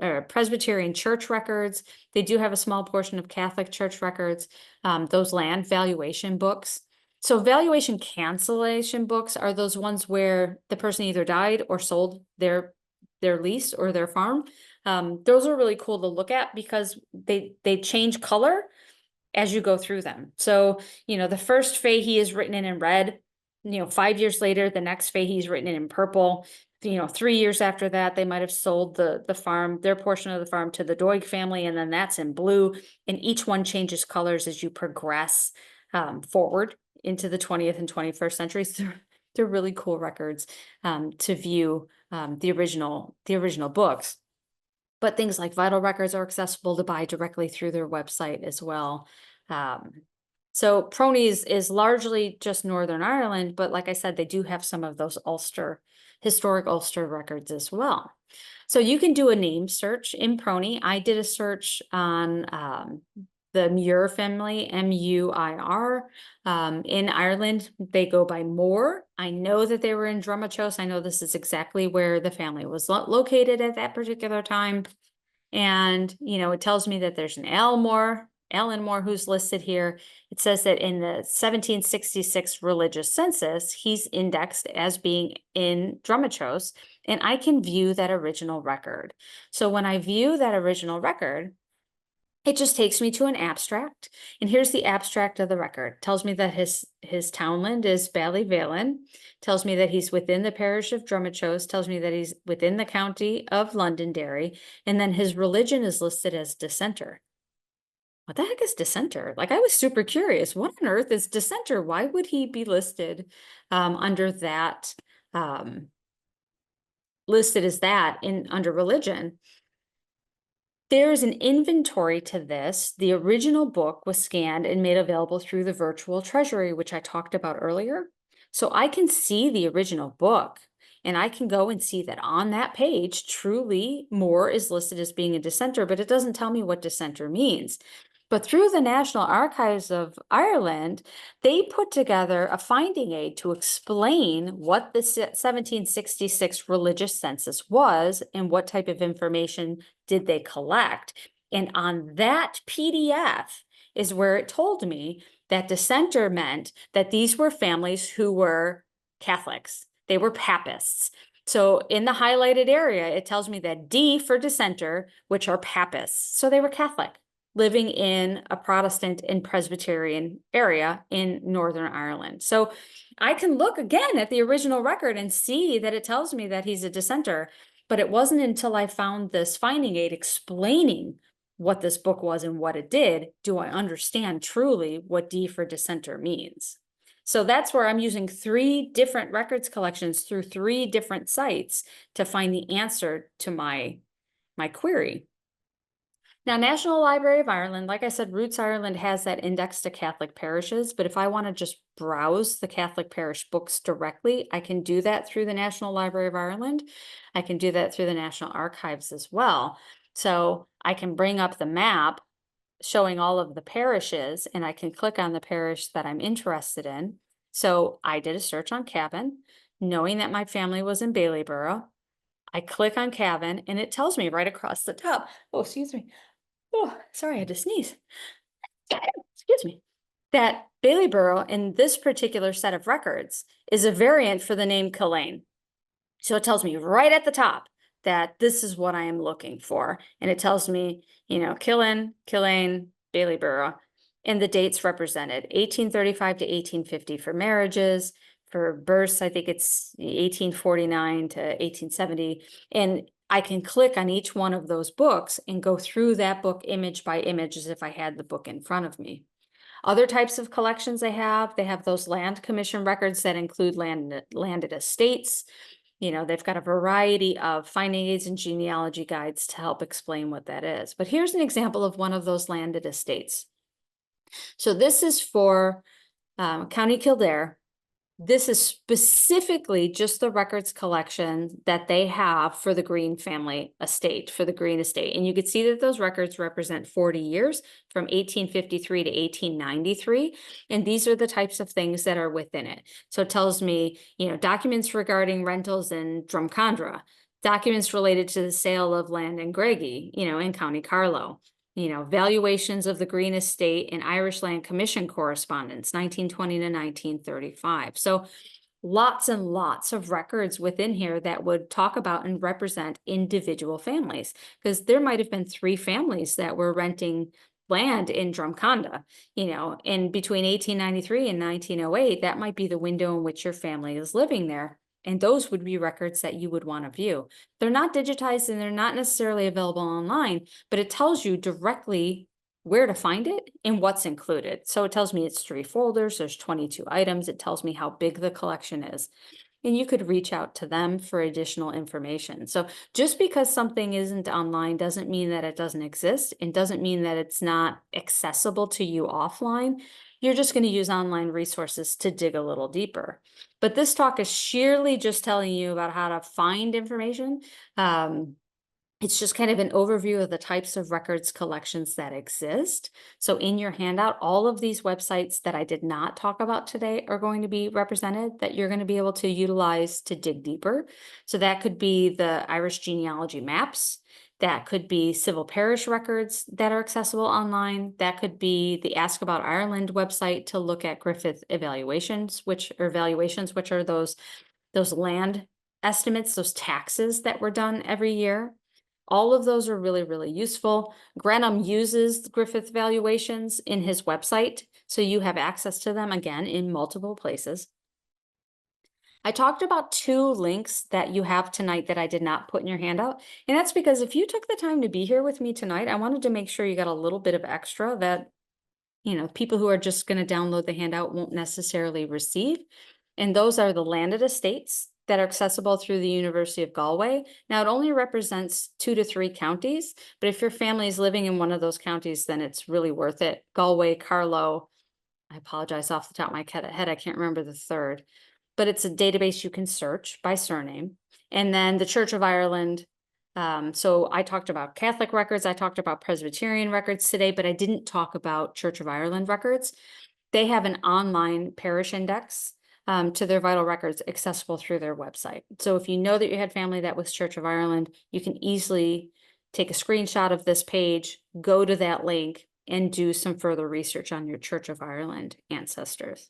or Presbyterian church records. They do have a small portion of Catholic church records, those land valuation books. So valuation cancellation books are those ones where the person either died or sold their lease or their farm. Those are really cool to look at because they change color as you go through them. So, the first Fahey is written in red, 5 years later, the next Fahey is written in purple. 3 years after that, they might have sold the farm, their portion of the farm to the Doig family, and then that's in blue. And each one changes colors as you progress forward into the 20th and 21st centuries. They're really cool records to view the original books. But things like vital records are accessible to buy directly through their website as well. So Prony's is largely just Northern Ireland, but like I said, they do have some of those historic Ulster records as well. So you can do a name search in Prony. I did a search on the Muir family, Muir. In Ireland, they go by Moore. I know that they were in Drumachos. I know this is exactly where the family was located at that particular time. And, it tells me that there's an Alan Moore, who's listed here. It says that in the 1766 religious census, he's indexed as being in Drumachos, and I can view that original record. So when I view that original record, it just takes me to an abstract. And here's the abstract of the record. It tells me that his townland is Ballyvalen, tells me that he's within the parish of Drumachos, tells me that he's within the county of Londonderry, and then his religion is listed as dissenter. What the heck is dissenter? Like, I was super curious. What on earth is dissenter? Why would he be listed under that, listed as that under religion? There's an inventory to this. The original book was scanned and made available through the virtual treasury, which I talked about earlier. So I can see the original book, and I can go and see that on that page, truly Moore is listed as being a dissenter, but it doesn't tell me what dissenter means. But through the National Archives of Ireland, they put together a finding aid to explain what the 1766 religious census was and what type of information did they collect. And on that PDF is where it told me that dissenter meant that these were families who were Catholics. They were Papists. So in the highlighted area, it tells me that D for dissenter, which are Papists. So they were Catholic, living in a Protestant and Presbyterian area in Northern Ireland. So I can look again at the original record and see that it tells me that he's a dissenter, but it wasn't until I found this finding aid explaining what this book was and what it did, do I understand truly what D for dissenter means. So that's where I'm using 3 different records collections through 3 different sites to find the answer to my query. Now, National Library of Ireland, like I said, Roots Ireland has that index to Catholic parishes, but if I want to just browse the Catholic parish books directly, I can do that through the National Library of Ireland. I can do that through the National Archives as well. So I can bring up the map showing all of the parishes, and I can click on the parish that I'm interested in. So I did a search on Cavan, knowing that my family was in Baileyborough. I click on Cavan, and it tells me right across the top. Oh, excuse me. Oh, sorry, I had to sneeze. Excuse me. That Baileyborough in this particular set of records is a variant for the name Killane. So it tells me right at the top that this is what I am looking for. And it tells me, Killane, Baileyborough, and the dates represented, 1835 to 1850 for marriages. For births, I think it's 1849 to 1870. And I can click on each one of those books and go through that book image by image as if I had the book in front of me. Other types of collections they have those land commission records that include landed estates. They've got a variety of finding aids and genealogy guides to help explain what that is. But here's an example of one of those landed estates. So this is for County Kildare. This is specifically just the records collection that they have for the Green family estate, for the Green estate. And you can see that those records represent 40 years from 1853 to 1893. And these are the types of things that are within it. So it tells me, documents regarding rentals in Drumcondra, documents related to the sale of land in Greggy, in County Carlow, valuations of the Green Estate and Irish Land Commission correspondence, 1920 to 1935. So lots and lots of records within here that would talk about and represent individual families, because there might have been 3 families that were renting land in Drumcondra, and between 1893 and 1908, that might be the window in which your family is living there. And those would be records that you would want to view. They're not digitized and they're not necessarily available online, but it tells you directly where to find it and what's included. So it tells me it's 3 folders, there's 22 items. It tells me how big the collection is. And you could reach out to them for additional information. So just because something isn't online doesn't mean that it doesn't exist, and doesn't mean that it's not accessible to you offline. You're just going to use online resources to dig a little deeper. But this talk is sheerly just telling you about how to find information. It's just kind of an overview of the types of records collections that exist. So in your handout, all of these websites that I did not talk about today are going to be represented, that you're going to be able to utilize to dig deeper. So that could be the Irish genealogy maps. That could be civil parish records that are accessible online. That could be the Ask About Ireland website to look at Griffith evaluations, which are those land estimates, those taxes that were done every year. All of those are really, really useful. Granum uses Griffith valuations in his website, so you have access to them again in multiple places. I talked about 2 links that you have tonight that I did not put in your handout, and that's because if you took the time to be here with me tonight, I wanted to make sure you got a little bit of extra that, people who are just going to download the handout won't necessarily receive. And those are the landed estates that are accessible through the University of Galway. Now, it only represents 2 to 3 counties, but if your family is living in one of those counties, then it's really worth it. Galway, Carlow, I apologize off the top of my head, I can't remember the third, but it's a database you can search by surname. And then the Church of Ireland. So I talked about Catholic records, I talked about Presbyterian records today, but I didn't talk about Church of Ireland records. They have an online parish index to their vital records accessible through their website. So if you know that you had family that was Church of Ireland, you can easily take a screenshot of this page, go to that link, and do some further research on your Church of Ireland ancestors.